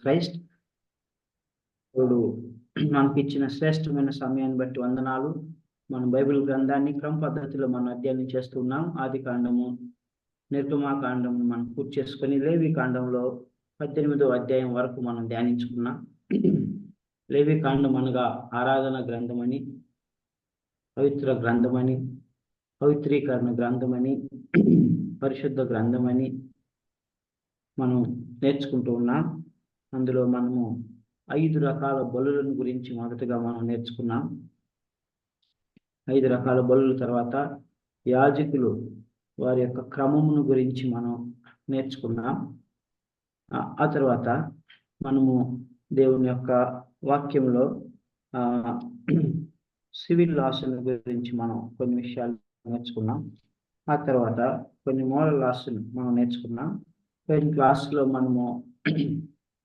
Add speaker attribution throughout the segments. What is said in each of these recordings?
Speaker 1: Christ. ఇప్పుడు మనకి ఇచ్చిన శ్రేష్టమైన సమయాన్ని బట్టి వందనాలు. మనం బైబిల్ గ్రంథాన్ని క్రమ పద్ధతిలో మనం అధ్యయనం చేస్తున్నాం. ఆది కాండము, నిర్గమాకాండము మనం పూర్తి చేసుకొని లేవి కాండంలో 18వ అధ్యాయం వరకు మనం ధ్యానించుకున్నాం. లేవి కాండం అనగా ఆరాధన గ్రంథమని, పవిత్ర గ్రంథమని, పవిత్రీకరణ గ్రంథమని, పరిశుద్ధ గ్రంథమని మనం నేర్చుకుంటూ ఉన్నాం. అందులో మనము 5 రకాల బలులను గురించి మొదటగా మనం నేర్చుకున్నాం. 5 రకాల బలుల తర్వాత యాజకులు వారి యొక్క క్రమమును గురించి మనం నేర్చుకున్నాం. ఆ తర్వాత మనము దేవుని యొక్క వాక్యంలో సివిల్ లాస్ గురించి మనం కొన్ని విషయాలు నేర్చుకున్నాం. ఆ తర్వాత కొన్ని మోరల్ లాస్ మనం నేర్చుకున్నాం. కొన్ని క్లాసులో మనము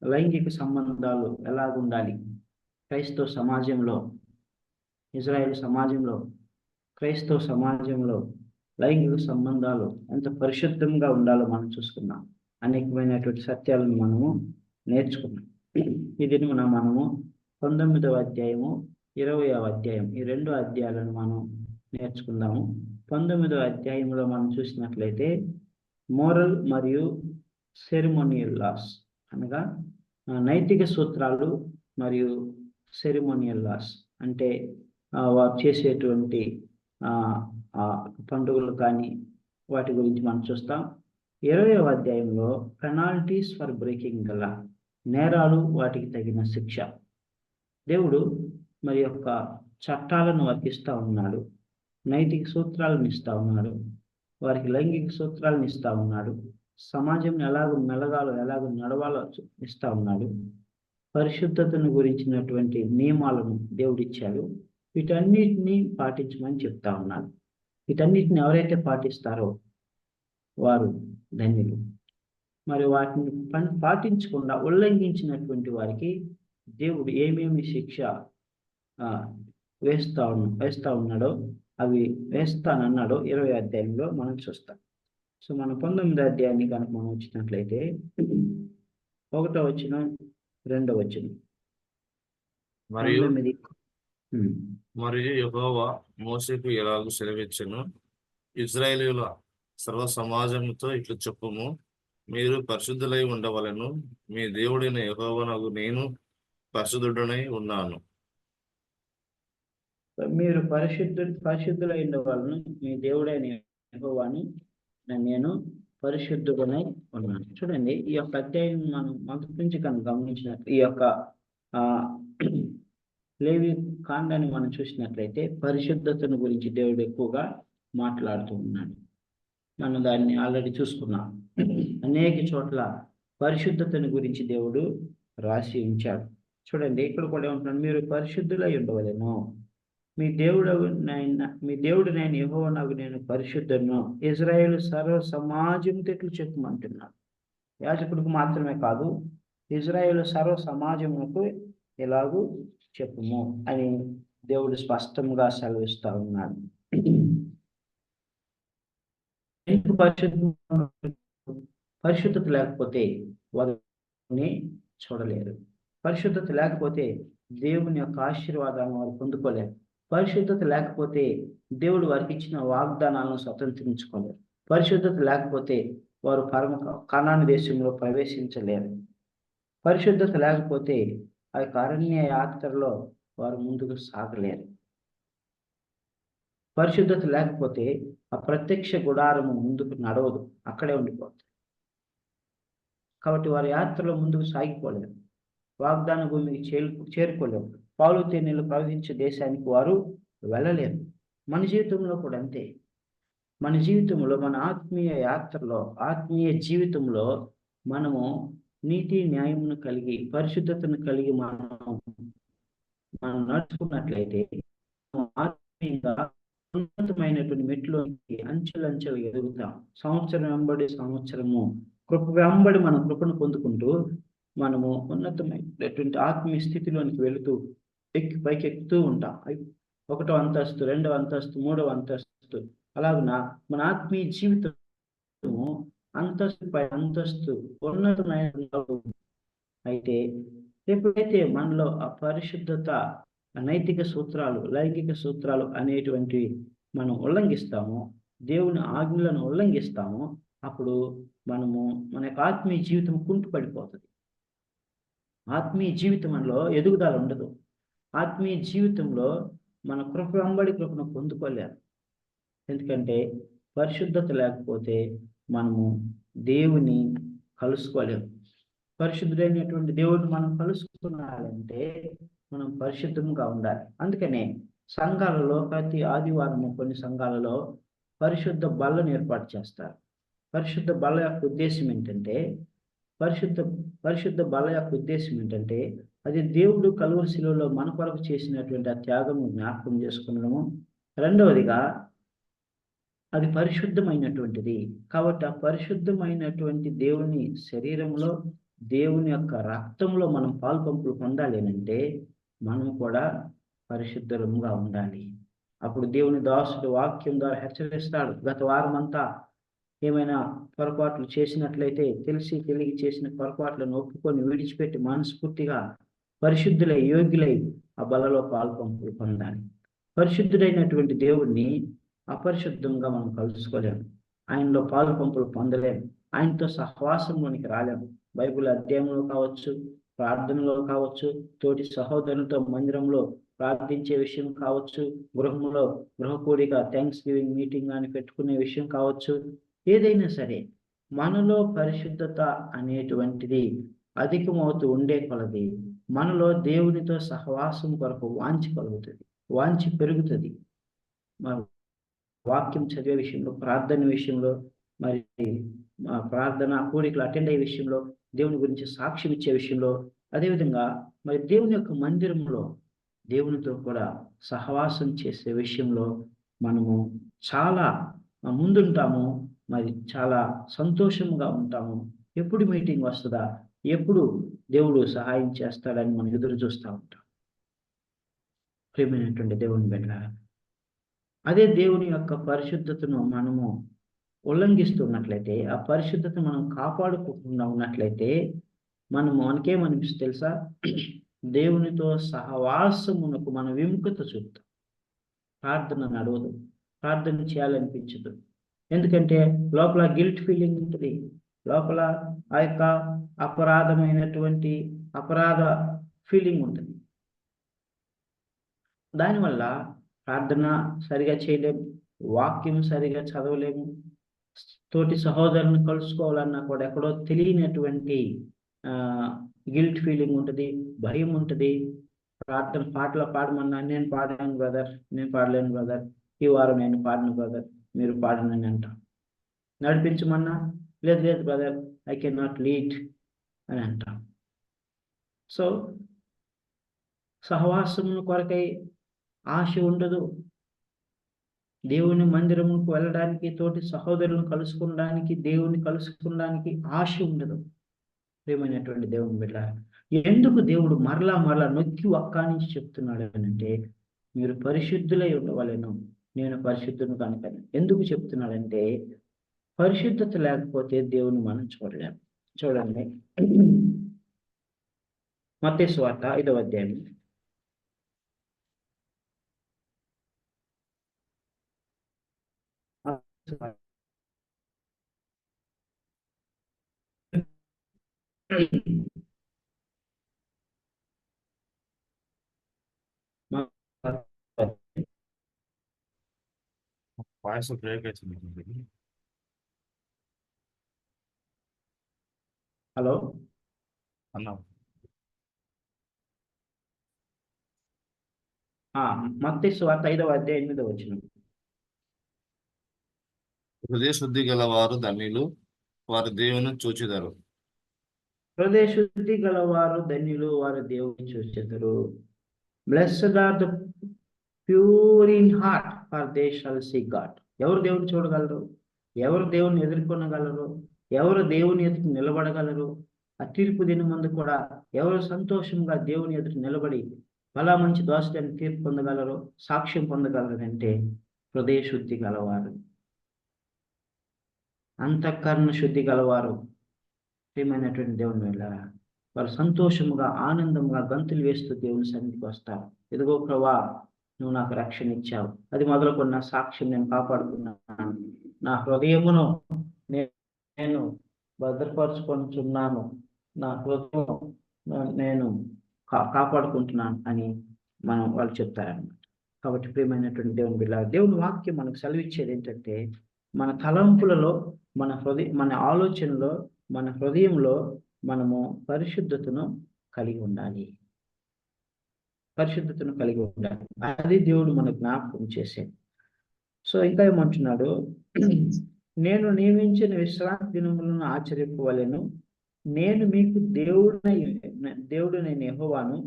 Speaker 1: లైంగిక సంబంధాలు ఎలా ఉండాలి, క్రైస్తవ సమాజంలో, ఇజ్రాయెల్ సమాజంలో, క్రైస్తవ సమాజంలో లైంగిక సంబంధాలు ఎంత పరిశుద్ధంగా ఉండాలో మనం చూసుకున్నాం. అనేకమైనటువంటి సత్యాలను మనము నేర్చుకున్నాం. ఈ దినమున మనము 19వ అధ్యాయము, 20వ అధ్యాయం, ఈ 2 అధ్యాయాలను మనం నేర్చుకుందాము. 19వ అధ్యాయంలో మనం చూసినట్లయితే మోరల్ మరియు సెరిమోనియల్ లాస్ అనగా నైతిక సూత్రాలు మరియు సెరిమోనియల్ లాస్ అంటే వారు చేసేటువంటి పండుగలు కానీ వాటి గురించి మనం చూస్తాం. 20వ అధ్యాయంలో penalties for breaking the law, నేరాలు వాటికి తగిన శిక్ష. దేవుడు మరి యొక్క చట్టాలను వారికి ఇస్తూ ఉన్నాడు, నైతిక సూత్రాలను ఇస్తూ ఉన్నాడు, వారికి లైంగిక సూత్రాలను ఇస్తూ ఉన్నాడు, సమాజం ఎలాగో మెలగాలో ఎలాగో నడవాలో ఇస్తూ ఉన్నాడు, పరిశుద్ధతను గురించినటువంటి నియమాలను దేవుడిచ్చాడు. వీటన్నిటిని పాటించమని చెప్తా ఉన్నాడు. వీటన్నిటిని ఎవరైతే పాటిస్తారో వారు ధన్యులు. మరి వాటిని పాటించకుండా ఉల్లంఘించినటువంటి వారికి దేవుడు ఏమేమి శిక్ష వేస్తా ఉన్నాడో అవి వేస్తానన్నాడో 20వ అధ్యాయంలో మనం చూస్తాం. సో మనం 19వ అధ్యాయాన్ని కనుక మనం వచ్చినట్లయితే 1వ వచనం, 2వ వచనం.
Speaker 2: మరియు యెహోవా మోషేకు ఎలాగూ సెలవిచ్చెను, ఇశ్రాయేలీయుల సర్వ సమాజముతో ఇట్లు చెప్పుము, మీరు పరిశుద్ధులై ఉండవలెను, మీ దేవుడైన యెహోవానగు నేను పరిశుద్ధుడనై ఉన్నాను.
Speaker 1: మీరు పరిశుద్ధులై ఉండవలను, మీ దేవుడైన యెహోవాను నేను పరిశుద్ధుడనై ఉన్నాను. చూడండి, ఈ యొక్క అధ్యాయం మనం మొదటి నుంచి కనుక గమనించినట్లు ఈ యొక్క లేవి కాండాన్ని మనం చూసినట్లయితే పరిశుద్ధతను గురించి దేవుడు ఎక్కువగా మాట్లాడుతూ ఉన్నాడు. మనం దాన్ని ఆల్రెడీ చూసుకున్నాం. అనేక చోట్ల పరిశుద్ధతను గురించి దేవుడు రాసి ఉంచాడు. చూడండి, ఇక్కడ కూడా ఏమంటున్నాడు, మీరు పరిశుద్ధులై ఉండవలెను, మీ దేవుడు నేను యెహోవానగు నేను పరిశుద్ధుడను, ఇజ్రాయేలు సర్వ సమాజంతో ఇట్లు చెప్పమంటున్నాడు. యాజకుడికి మాత్రమే కాదు, ఇజ్రాయేలు సర్వ సమాజమునకు ఎలాగూ చెప్పుము అని దేవుడు స్పష్టంగా సెలవిస్తా ఉన్నాడు. పరిశుద్ధత లేకపోతే వారిని చూడలేరు. పరిశుద్ధత లేకపోతే దేవుని యొక్క ఆశీర్వాదాలను వారు పొందుకోలేరు. పరిశుద్ధత లేకపోతే దేవుడు వారికి ఇచ్చిన వాగ్దానాలను స్వతంత్రించుకోలేరు. పరిశుద్ధత లేకపోతే వారు కనాను దేశంలో ప్రవేశించలేరు. పరిశుద్ధత లేకపోతే ఆ యొక్క అరణ్య యాత్రలో వారు ముందుకు సాగలేరు. పరిశుద్ధత లేకపోతే ఆ ప్రత్యక్ష గుడారము ముందుకు నడవదు, అక్కడే ఉండిపోతుంది. కాబట్టి వారి యాత్రలో ముందుకు సాగిపోలేరు, వాగ్దాన భూమికి చేరుకోలేరు, పాలు తేనెలు ప్రవహించే దేశానికి వారు వెళ్ళలేరు. మన జీవితంలో కూడా అంతే. మన జీవితంలో, మన ఆత్మీయ యాత్రలో, ఆత్మీయ జీవితంలో మనము నీతి న్యాయమును కలిగి, పరిశుద్ధతను కలిగి మనం నడుచుకున్నట్లయితే ఆత్మీయంగా ఉన్నతమైనటువంటి మెట్లోకి అంచెలంచెలు ఎదుగుతాం. సంవత్సరం వెంబడి సంవత్సరము కృప వెంబడి మనం కృపను పొందుకుంటూ మనము ఉన్నతమైనటువంటి ఆత్మీయ స్థితిలోనికి వెళుతూ పైకి ఎక్కుతూ ఉంటాం. 1వ అంతస్తు, 2వ అంతస్తు, 3వ అంతస్తు, అలాగున మన ఆత్మీయ జీవితము అంతస్తు పై అంతస్తు ఉన్నతమైన అయితే ఎప్పుడైతే మనలో ఆ పరిశుద్ధత, నైతిక సూత్రాలు, లైంగిక సూత్రాలు అనేటువంటివి మనం ఉల్లంఘిస్తామో, దేవుని ఆజ్ఞలను ఉల్లంఘిస్తామో, అప్పుడు మన యొక్క ఆత్మీయ జీవితం కుంటుపడిపోతుంది. ఆత్మీయ జీవితంలో ఎదుగుదల ఉండదు. ఆత్మీయ జీవితంలో మన కృపను పొందుకోలేరు. ఎందుకంటే పరిశుద్ధత లేకపోతే మనము దేవుని కలుసుకోలేము. పరిశుద్ధుడైనటువంటి దేవుడిని మనం కలుసుకున్నారంటే మనం పరిశుద్ధంగా ఉండాలి. అందుకనే సంఘాలలో ప్రతి ఆదివారము కొన్ని సంఘాలలో పరిశుద్ధ బల్లను ఏర్పాటు చేస్తారు. పరిశుద్ధ బల్ల యొక్క ఉద్దేశం ఏంటంటే పరిశుద్ధ బల్ల యొక్క ఉద్దేశం ఏంటంటే అది దేవుడు కలువరి శిలువలో మన కొరకు చేసినటువంటి ఆ త్యాగము జ్ఞాపకం చేసుకునడము. రెండవదిగా అది పరిశుద్ధమైనటువంటిది. కాబట్టి ఆ పరిశుద్ధమైనటువంటి దేవుని శరీరంలో, దేవుని యొక్క రక్తంలో మనం పాలుపంపులు పొందాలి అంటే మనం కూడా పరిశుద్ధంగా ఉండాలి. అప్పుడు దేవుని దాసుడు వాక్యం ద్వారా హెచ్చరిస్తాడు. గత వారం అంతా ఏమైనా పొరపాట్లు చేసినట్లయితే తెలిసి తెలియ చేసిన పొరపాట్లను ఒప్పుకొని విడిచిపెట్టి మనస్ఫూర్తిగా పరిశుద్ధులై యోగ్యులై ఆ బలలో పాలుపంపులు పొందాలి. పరిశుద్ధుడైనటువంటి దేవుణ్ణి అపరిశుద్ధంగా మనం కలుసుకోలేము. ఆయనలో పాలుపంపులు పొందలేము. ఆయనతో సహవాసంలోనికి రాలేము. బైబిల్ అధ్యాయంలో కావచ్చు, ప్రార్థనలో కావచ్చు, తోటి సహోదరులతో మందిరంలో ప్రార్థించే విషయం కావచ్చు, గృహ కూడిక థ్యాంక్స్ గివింగ్ మీటింగ్ అని పెట్టుకునే విషయం కావచ్చు, ఏదైనా సరే మనలో పరిశుద్ధత అనేటువంటిది అధికమవుతూ ఉండే కొలది మనలో దేవునితో సహవాసం కొరకు వాంఛ కలుగుతుంది, వాంఛ పెరుగుతుంది. వాక్యం చదివే విషయంలో, ప్రార్థన విషయంలో, మరి ప్రార్థన కూడికలు అటెండ్ అయ్యే విషయంలో, దేవుని గురించి సాక్ష్యం ఇచ్చే విషయంలో, అదేవిధంగా మరి దేవుని యొక్క మందిరంలో దేవునితో కూడా సహవాసం చేసే విషయంలో మనము చాలా ముందుంటాము. మరి చాలా సంతోషంగా ఉంటాము. ఎప్పుడు మీటింగ్ వస్తుందా, ఎప్పుడు దేవుడు సహాయం చేస్తాడని మనం ఎదురు చూస్తూ ఉంటాం. ప్రియమైనటువంటి దేవుని బిడ్డలారా, అదే దేవుని యొక్క పరిశుద్ధతను మనము ఉల్లంఘిస్తున్నట్లయితే, ఆ పరిశుద్ధత మనం కాపాడుకోకుండా ఉన్నట్లయితే మనకేమనిపిస్తుంది తెలుసా? దేవునితో సహవాసమునకు మన విముఖత చూపుతాం. ప్రార్థన నడవదు, ప్రార్థన చేయాలనిపించదు. ఎందుకంటే లోపల గిల్ట్ ఫీలింగ్ ఉంటుంది. లోపల ఆ యొక్క అపరాధ ఫీలింగ్ ఉంటుంది. దానివల్ల ప్రార్థన సరిగా చేయలేము, వాక్యం సరిగా చదవలేము, తోటి సహోదరుని కలుసుకోవాలన్నా కూడా ఎక్కడో తెలియనటువంటి గిల్ట్ ఫీలింగ్ ఉంటుంది, భయం ఉంటుంది. ప్రార్థన పాటలు పాడమన్నా నేను పాడాను బ్రదర్, నేను పాడలేను బ్రదర్, ఈ వారం నేను పాడను బ్రదర్, మీరు పాడనని అంటాం. నడిపించమన్నా లేదు brother, I can not lead అని అంటాం. సో సహవాసమును కొరకై ఆశ ఉండదు. దేవుని మందిరముకు వెళ్ళడానికి, తోటి సహోదరులను కలుసుకోవడానికి, దేవుని కలుసుకోవడానికి ఆశ ఉండదు. ప్రియమైనటువంటి దేవుని బిడ్డ, ఎందుకు దేవుడు మరలా నొక్కి ఒక్కానించి చెప్తున్నాడు అంటే మీరు పరిశుద్ధులై ఉండవలెను, నేను పరిశుద్ధును కనుక. ఎందుకు చెప్తున్నాడంటే పరిశుద్ధత లేకపోతే దేవుని మనం చూడలేము. చూడండి, మత్తయి సువార్త 5వ అధ్యాయం
Speaker 2: వాయిస్ బ్రేక్ అవుతుంది.
Speaker 1: హలో
Speaker 2: అన్నా,
Speaker 1: మత్తయి సువార్త 5వ అధ్యాయం 8వ వచనం.
Speaker 2: హృదయ శుద్ధి గల వారు ధన్యులు, వారు దేవుని చూచెదరు.
Speaker 1: హృదయ శుద్ధి గలవారు ధన్యులు, వారు దేవుని చూచెదరు. Blessed are the pure in heart, for they shall see God. ఎవరు దేవుని చూడగలరు? ఎవరు దేవుని ఎదుర్కొనగలరు? ఎవరు దేవుని ఎదురు నిలబడగలరు? ఆ తీర్పు దినం ముందు కూడా ఎవరు సంతోషంగా దేవుని ఎదురు నిలబడి బలా మంచి దోషాన్ని తీర్పు పొందగలరు, సాక్ష్యం పొందగలరు అంటే హృదయ శుద్ధి గలవారు, అంతఃకరణ శుద్ధి గలవారు. ప్రియమైనటువంటి దేవుని వెళ్ళారా, వారు సంతోషముగా ఆనందంగా గంతులు వేస్తూ దేవుని సన్నిధికి వస్తారు. ఇదిగో ప్రభా, నువ్వు నాకు రక్షణ ఇచ్చావు, అది మొదలుకొని నా సాక్ష్యం నేను కాపాడుకున్నాను, నా హృదయమును నేను భద్రపరుచుకుంటున్నాను, నా హృదయం నేను కాపాడుకుంటున్నాను అని వాళ్ళు చెప్తారన్నమాట. కాబట్టి ప్రియమైనటువంటి దేవుని బిడ్డ, దేవుని వాక్యం మనకు సెలవిచ్చేది ఏంటంటే, మన తలంపులలో, మన ఆలోచనలో, మన హృదయంలో మనము పరిశుద్ధతను కలిగి ఉండాలి. పరిశుద్ధతను కలిగి ఉండాలి. అది దేవుడు మన జ్ఞాపకం చేసేది. సో ఇంకా ఏమంటున్నాడు, నేను నియమించిన విశ్రాంతి దినములను ఆచరింపవలెను, నేను మీకు దేవుడైన యెహోవాను,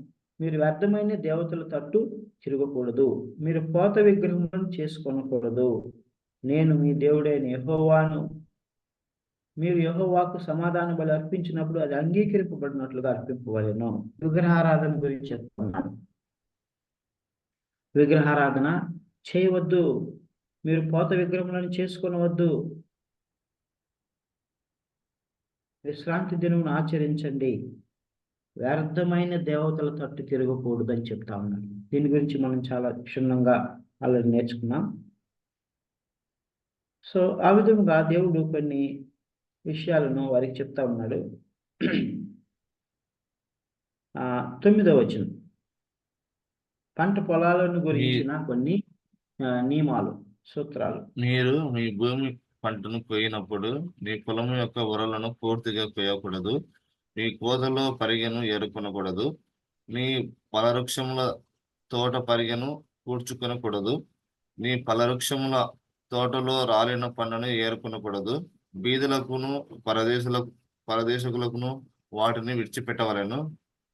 Speaker 1: మీరు వ్యర్థమైన దేవతల తట్టు తిరగకూడదు, మీరు పోత విగ్రహములను చేసుకొనకూడదు, నేను మీ దేవుడైన యెహోవాను. మీరు యెహోవాకు సమాధాన బలి అర్పించినప్పుడు అది అంగీకరింపబడినట్లుగా అర్పింపవలెను. విగ్రహారాధన గురించి చెప్తున్నాను. విగ్రహారాధన చేయవద్దు, మీరు పోత విగ్రహములను చేసుకొనవద్దు, విశ్రాంతి దినమును ఆచరించండి, వ్యర్థమైన దేవతల తట్టు తిరగకూడదు అని చెప్తా ఉన్నాను. దీని గురించి మనం చాలా క్షుణ్ణంగా ఆల్రెడీ నేర్చుకున్నాం. సో ఆ విధంగా దేవుడు కొన్ని విషయాలను వారికి చెప్తా ఉన్నాడు. 9వ వచనం, పంట పొలాలను గురించిన కొన్ని నియమాలు, సూత్రాలు.
Speaker 2: మీరు మీ భూమి పంటను కొయ్యినప్పుడు నీ పొలము యొక్క ఉరలను పూర్తిగా కొయ్యకూడదు, నీ కోతలో పరిగెను ఏరుకొనకూడదు, నీ ఫలవృక్షముల తోట పరిగెను కూర్చుకొనకూడదు, నీ ఫలవృక్షముల తోటలో రాలిన పండును ఏరుకొనకూడదు, బీదలకును పరదేశకులకును వాటిని విడిచిపెట్టవలెను,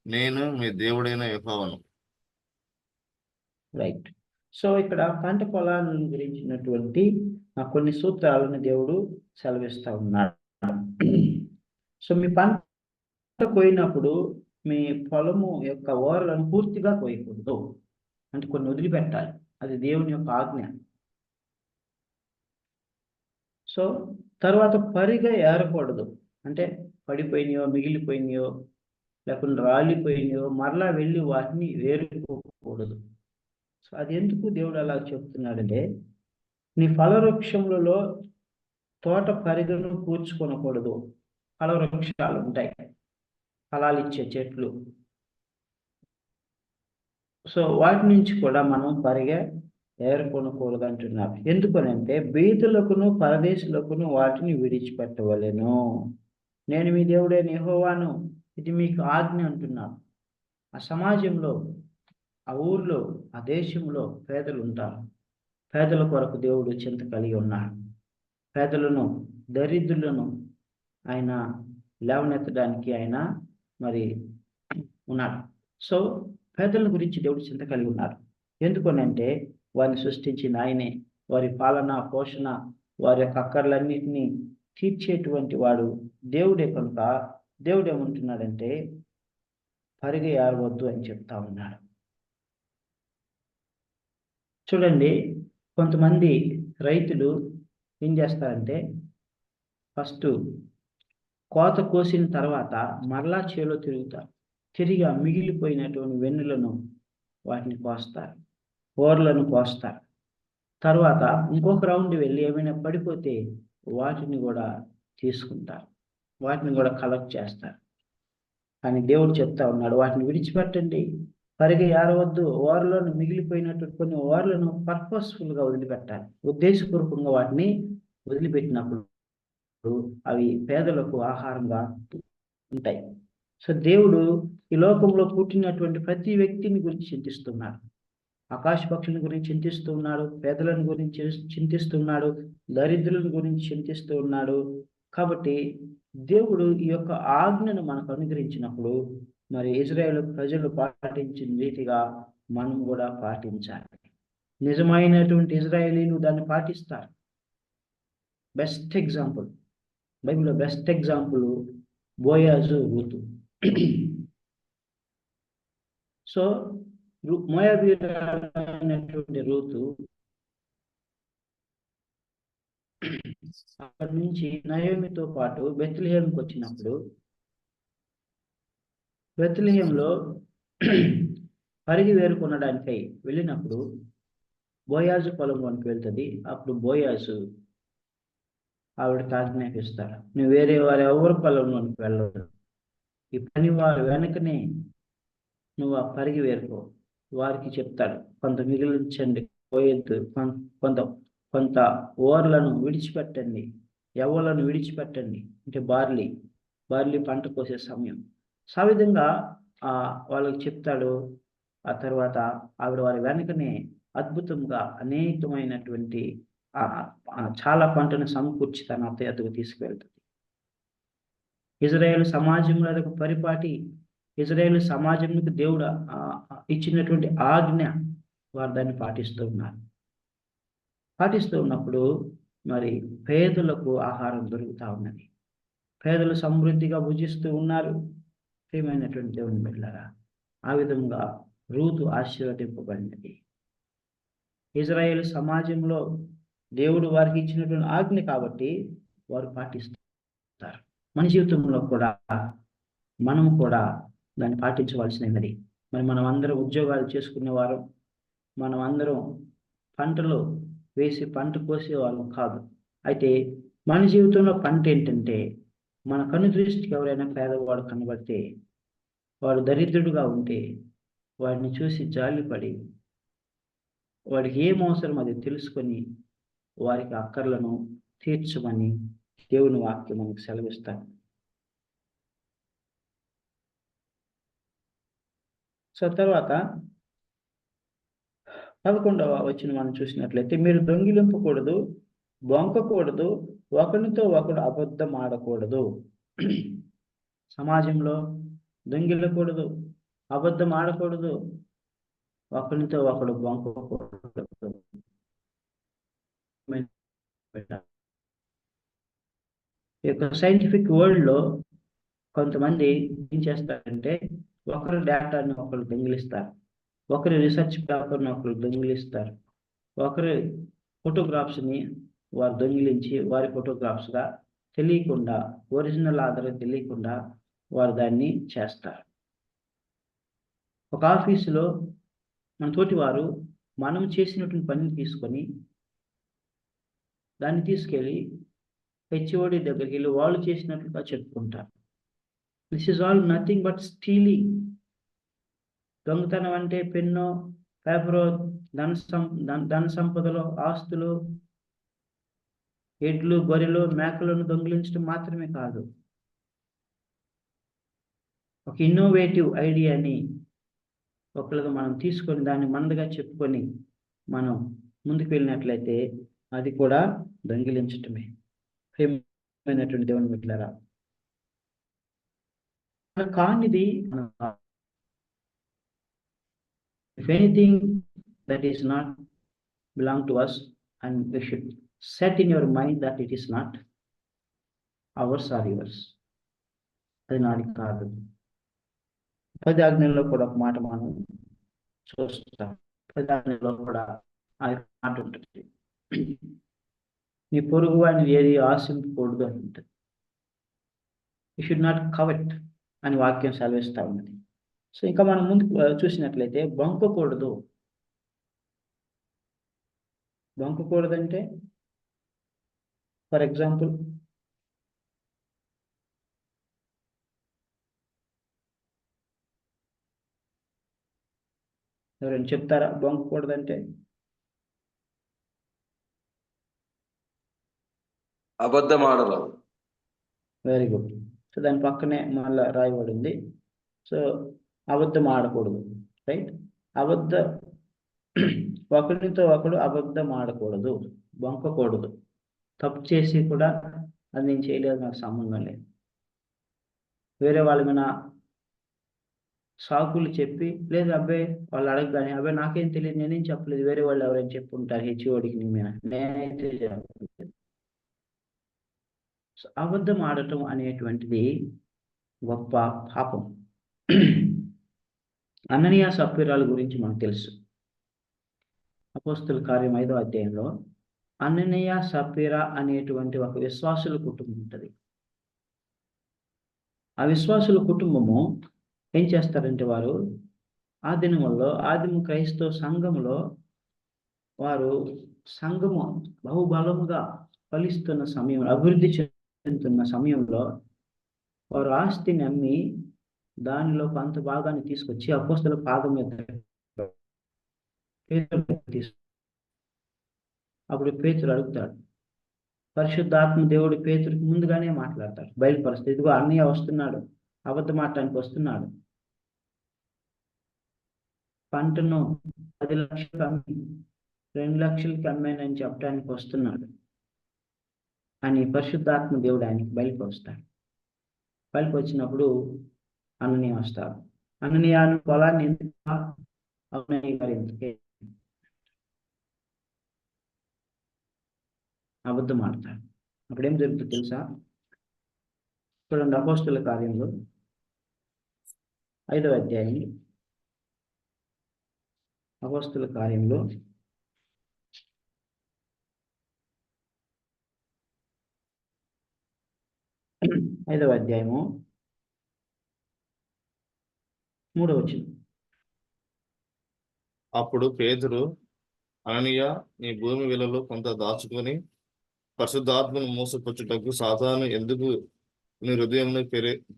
Speaker 2: నేను మీ దేవుడైన యెహోవాను.
Speaker 1: రైట్. సో ఇక్కడ పంట పొలాలను గురించినటువంటి కొన్ని సూత్రాలను దేవుడు సెలవిస్తా ఉన్నాడు. సో మీ పంట కోయినప్పుడు మీ పొలము యొక్క ఓరలను పూర్తిగా కోయకూడదు, అంటే కొన్ని వదిలిపెట్టాలి. అది దేవుని యొక్క ఆజ్ఞ. సో తర్వాత పరిగా ఏరకూడదు, అంటే పడిపోయినాయో, మిగిలిపోయినాయో, లేకుండా రాలిపోయినాయో మరలా వెళ్ళి వాటిని వేరుకోకూడదు. సో అది ఎందుకు దేవుడు అలా చెప్తున్నాడంటే, నీ ఫలవృక్షములలో తోట పరిగను కూర్చుకొనకూడదు. ఫలవృక్షాలు ఉంటాయి, ఫలాలు ఇచ్చే చెట్లు. సో వాటి నుంచి కూడా మనం పరిగె ఏరుకొనకూడదు అంటున్నారు. ఎందుకనంటే బీదులకును పరదేశులకును వాటిని విడిచిపెట్టవలెను, నేను మీ దేవుడైన యెహోవాను, ఇది మీకు ఆజ్ఞ అంటున్నాను. ఆ సమాజంలో, ఆ ఊర్లో, ఆ దేశంలో పేదలు ఉంటారు. పేదల కొరకు దేవుడు చింత కలిగి ఉన్నాడు. పేదలను, దరిద్రులను ఆయన లేవనెత్తడానికి ఆయన మరి ఉన్నాడు. సో పేదల గురించి దేవుడు చింత కలిగి ఉన్నాడు. ఎందుకనంటే వారిని సృష్టించిన ఆయనే, వారి పాలన, పోషణ, వారి యొక్క అక్కర్లన్నింటినీ తీర్చేటువంటి వాడు దేవుడే. కనుక దేవుడు ఏమంటున్నాడంటే పరిగె ఏరవద్దు అని చెప్తా ఉన్నాడు. చూడండి, కొంతమంది రైతులు ఏం చేస్తారంటే, ఫస్ట్ కోత కోసిన తర్వాత మరలా చేలో తిరుగుతారు. తిరిగి మిగిలిపోయినటువంటి వెన్నులను వాటిని కోస్తారు, ఓర్లను కోస్తారు. తర్వాత ఇంకొక రౌండ్ వెళ్ళి ఏమైనా పడిపోతే వాటిని కూడా తీసుకుంటారు, వాటిని కూడా కలెక్ట్ చేస్తారు. కానీ దేవుడు చెప్తా ఉన్నాడు, వాటిని విడిచిపెట్టండి, పరిగె ఏరవద్దు. ఓర్లను, మిగిలిపోయినటువంటి కొన్ని ఓర్లను పర్పస్ఫుల్గా వదిలిపెట్టాలి. ఉద్దేశపూర్వకంగా వాటిని వదిలిపెట్టినప్పుడు అవి పేదలకు ఆహారంగా ఉంటాయి. సో దేవుడు ఈ లోకంలో పుట్టినటువంటి ప్రతి వ్యక్తిని గురించి చింతిస్తున్నాడు. ఆకాశ పక్షుల గురించి చింతిస్తూ ఉన్నాడు, పేదలను గురించి చింతిస్తున్నాడు, దరిద్రులను గురించి చింతిస్తూ ఉన్నాడు. కాబట్టి దేవుడు ఈ యొక్క ఆజ్ఞను మనకు అనుగ్రహించినప్పుడు మరి ఇజ్రాయేల్ ప్రజలు పాటించిన రీతిగా మనం కూడా పాటించాలి. నిజమైనటువంటి ఇజ్రాయేలీలు దాన్ని పాటిస్తారు. బెస్ట్ ఎగ్జాంపుల్, బైబిల్లో best example Boaz, Ruth. So మోయాబీయులైనటువంటి రూతు అక్కడి నుంచి నయోమితో పాటు బెత్లెహేముకి వచ్చినప్పుడు బెత్లెహేంలో పరిగి వేరుకొనడానికై వెళ్ళినప్పుడు బోయాజు పొలంలోనికి వెళ్తుంది. అప్పుడు బోయాజు ఆవిడకి ఆజ్ఞాపిస్తాడు, నువ్వు వేరే వారి ఎవరి పొలంలోనికి వెళ్ళదు, ఈ పని వారి వెనకనే నువ్వు ఆ పరిగి వేరుకో. వారికి చెప్తాడు, కొంత మిగిలించండి, పోయొద్దు, కొంత కొంత ఓర్లను విడిచిపెట్టండి, యవ్వలను విడిచిపెట్టండి. అంటే బార్లీ పంట కోసే సమయం. ఆ విధంగా వాళ్ళకి చెప్తాడు. ఆ తర్వాత ఆవిడ వారి వెనకనే అద్భుతంగా అనేకమైనటువంటి చాలా పంటను సమకూర్చి తన అత్తయ్యకు తీసుకువెళ్తుంది. ఇజ్రాయేల్ సమాజంలో అదొక పరిపాటి. ఇజ్రాయేల్ సమాజంకి దేవుడు ఇచ్చినటువంటి ఆజ్ఞ, వారు దాన్ని పాటిస్తూ ఉన్నారు. పాటిస్తూ ఉన్నప్పుడు మరి పేదలకు ఆహారం దొరుకుతూ ఉన్నది. పేదలు సమృద్ధిగా భుజిస్తూ ఉన్నారు. ప్రియమైనటువంటి దేవుని బిడ్డలారా, ఆ విధంగా రూతు ఆశీర్వదింపబడినది. ఇజ్రాయేల్ సమాజంలో దేవుడు వారికి ఇచ్చినటువంటి ఆజ్ఞ కాబట్టి వారు పాటిస్తారు. మన జీవితంలో కూడా మనము కూడా దాన్ని పాటించవలసినది. మరి మనం అందరం ఉద్యోగాలు చేసుకునేవారు, మనం అందరం పంటలు వేసి పంట కోసేవాళ్ళం కాదు. అయితే మన జీవితంలో పంట ఏంటంటే, మన కను దృష్టికి ఎవరైనా పేదవాడు కనబడితే, వాడు దరిద్రుడుగా ఉంటే వాడిని చూసి జాలిపడి వాడికి ఏం అవసరం అది తెలుసుకొని వారికి అక్కర్లను తీర్చమని దేవుని వాక్యం మనకు సెలవిస్తాడు. సో తర్వాత 11వ వచనం మనం చూసినట్లయితే, మీరు దొంగిలింపకూడదు, బొంకకూడదు, ఒకరితో ఒకడు అబద్ధం ఆడకూడదు. సమాజంలో దొంగిలకూడదు, అబద్ధం ఆడకూడదు, ఒకరితో ఒకడు బొంకకూడదు. ఈ యొక్క సైంటిఫిక్ వరల్డ్లో కొంతమంది ఏం చేస్తారంటే, ఒకరు డేటాను ఒకరు దొంగిలిస్తారు, ఒకరి రీసెర్చ్ పేపర్ని ఒకరు దొంగిలిస్తారు, ఒకరి ఫోటోగ్రాఫ్స్ని వారు దొంగిలించి వారి ఫోటోగ్రాఫ్స్గా తెలియకుండా, ఒరిజినల్ ఆధారం తెలియకుండా వారు దాన్ని చేస్తారు. ఒక ఆఫీసులో మన తోటి వారు మనం చేసినటువంటి పనిని తీసుకొని దాన్ని తీసుకెళ్ళి హెచ్ఓడి దగ్గరికి వెళ్ళి వాళ్ళు చేసినట్లుగా చెప్పుకుంటారు. This is all nothing but stealing. దొంగతనం అంటే పెన్నో, పేపరో, ధన సంపదలో, ఆస్తులు, ఎడ్లు, గొర్రెలు, మేకలను దొంగిలించడం మాత్రమే కాదు. ఒక ఇన్నోవేటివ్ ఐడియాని ఒకళ్ళగా మనం తీసుకొని దాన్ని మనదిగా చెప్పుకొని మనం ముందుకు వెళ్ళినట్లయితే అది కూడా దొంగిలించటమే. ప్రియమైనటువంటి దేవుని బిడ్డలారా, కానిది if anything that is not belong to us, and we should set in your mind that it is not ours or yours. అది నాది కాదు. 10 ఆజ్ఞల్లో కూడా ఒక మాట మనం చూస్తాం. 10 ఆజ్ఞల్లో కూడా ఆ మాట ఉంటుంది, నీ పొరుగు వాడిని ఏది ఆశింపకూడదు అని ఉంటుంది. యూ షుడ్ నాట్ కవెట్ అని వాక్యం సెలవిస్తూ ఉన్నది. సో ఇంకా మనం ముందుకు చూసినట్లయితే, బొంకకూడదంటే ఫర్ ఎగ్జాంపుల్ ఎవరైనా చెప్తారా బొంకకూడదంటే?
Speaker 3: అబద్ధం ఆడడం.
Speaker 1: Very good. సో దాని పక్కనే మళ్ళీ రాయబడింది. సో అబద్ధం ఆడకూడదు, రైట్? ఒకరితో ఒకడు అబద్ధం ఆడకూడదు, బొంకకూడదు. తప్పు చేసి కూడా అది నేను చేయలేదు, నాకు సంబంధం లేదు, వేరే వాళ్ళ మీద సాకులు చెప్పి, లేదు అబ్బాయి వాళ్ళు అడగగానే, అబ్బాయి నాకేం తెలియదు, నేనేం చెప్పలేదు, వేరే వాళ్ళు ఎవరైనా చెప్పుంటారు హెచ్ఓడికి నీ మీద, నేనైతే చెప్పలేదు. అబద్ధం ఆడటం అనేటువంటిది గొప్ప పాపం. అననీయ సప్పీరాల గురించి మనకు తెలుసు. అపోస్తల కార్యం 5వ అధ్యాయంలో అననీయ సప్పీరా అనేటువంటి ఒక విశ్వాసుల కుటుంబం ఉంటుంది. ఆ విశ్వాసుల కుటుంబము ఏం చేస్తారంటే వారు ఆ దినముల్లో ఆదిమ క్రైస్తవ సంఘములో వారు సంఘము బహుబలముగా ఫలిస్తున్న సమయంలో, అభివృద్ధి చెందుతున్న సమయంలో వారు ఆస్తిని అమ్మి దానిలో కొంత భాగాన్ని తీసుకొచ్చి అపోస్తల పాదం మీద అప్పుడు పేతురు అడుగుతాడు. పరిశుద్ధాత్మ దేవుడు పేతురికి ముందుగానే మాట్లాడతాడు, బయలుపరుస్తాడు. ఇదిగో అన్నయ్య వస్తున్నాడు, అబద్ధం ఆడటానికి వస్తున్నాడు, పంటను 10 లక్షలకు అమ్మి 2 లక్షలకి అమ్మానని చెప్పడానికి వస్తున్నాడు అని పరిశుద్ధాత్మ దేవుడు ఆయనకి బయలుపరుస్తాడు. బయలుపరిచినప్పుడు అననీయ వస్తాడు. అననీయ పొలాన్ని ఎందుకు మరి ఎందుకే అబద్ధం ఆడతాడు. అప్పుడేం జరుగుతుంది తెలుసా? చూడండి, అపోస్తుల కార్యంలో 5వ అధ్యాయం, అపోస్తుల కార్యంలో 5వ అధ్యాయము 3వ వచనం.
Speaker 2: అప్పుడు పేతురు, అననీయ, నీ భూమి విలలో కొంత దాచుకొని పరిశుద్ధాత్మను మోసపుచ్చుటకు సాతాను ఎందుకు నీ హృదయంలో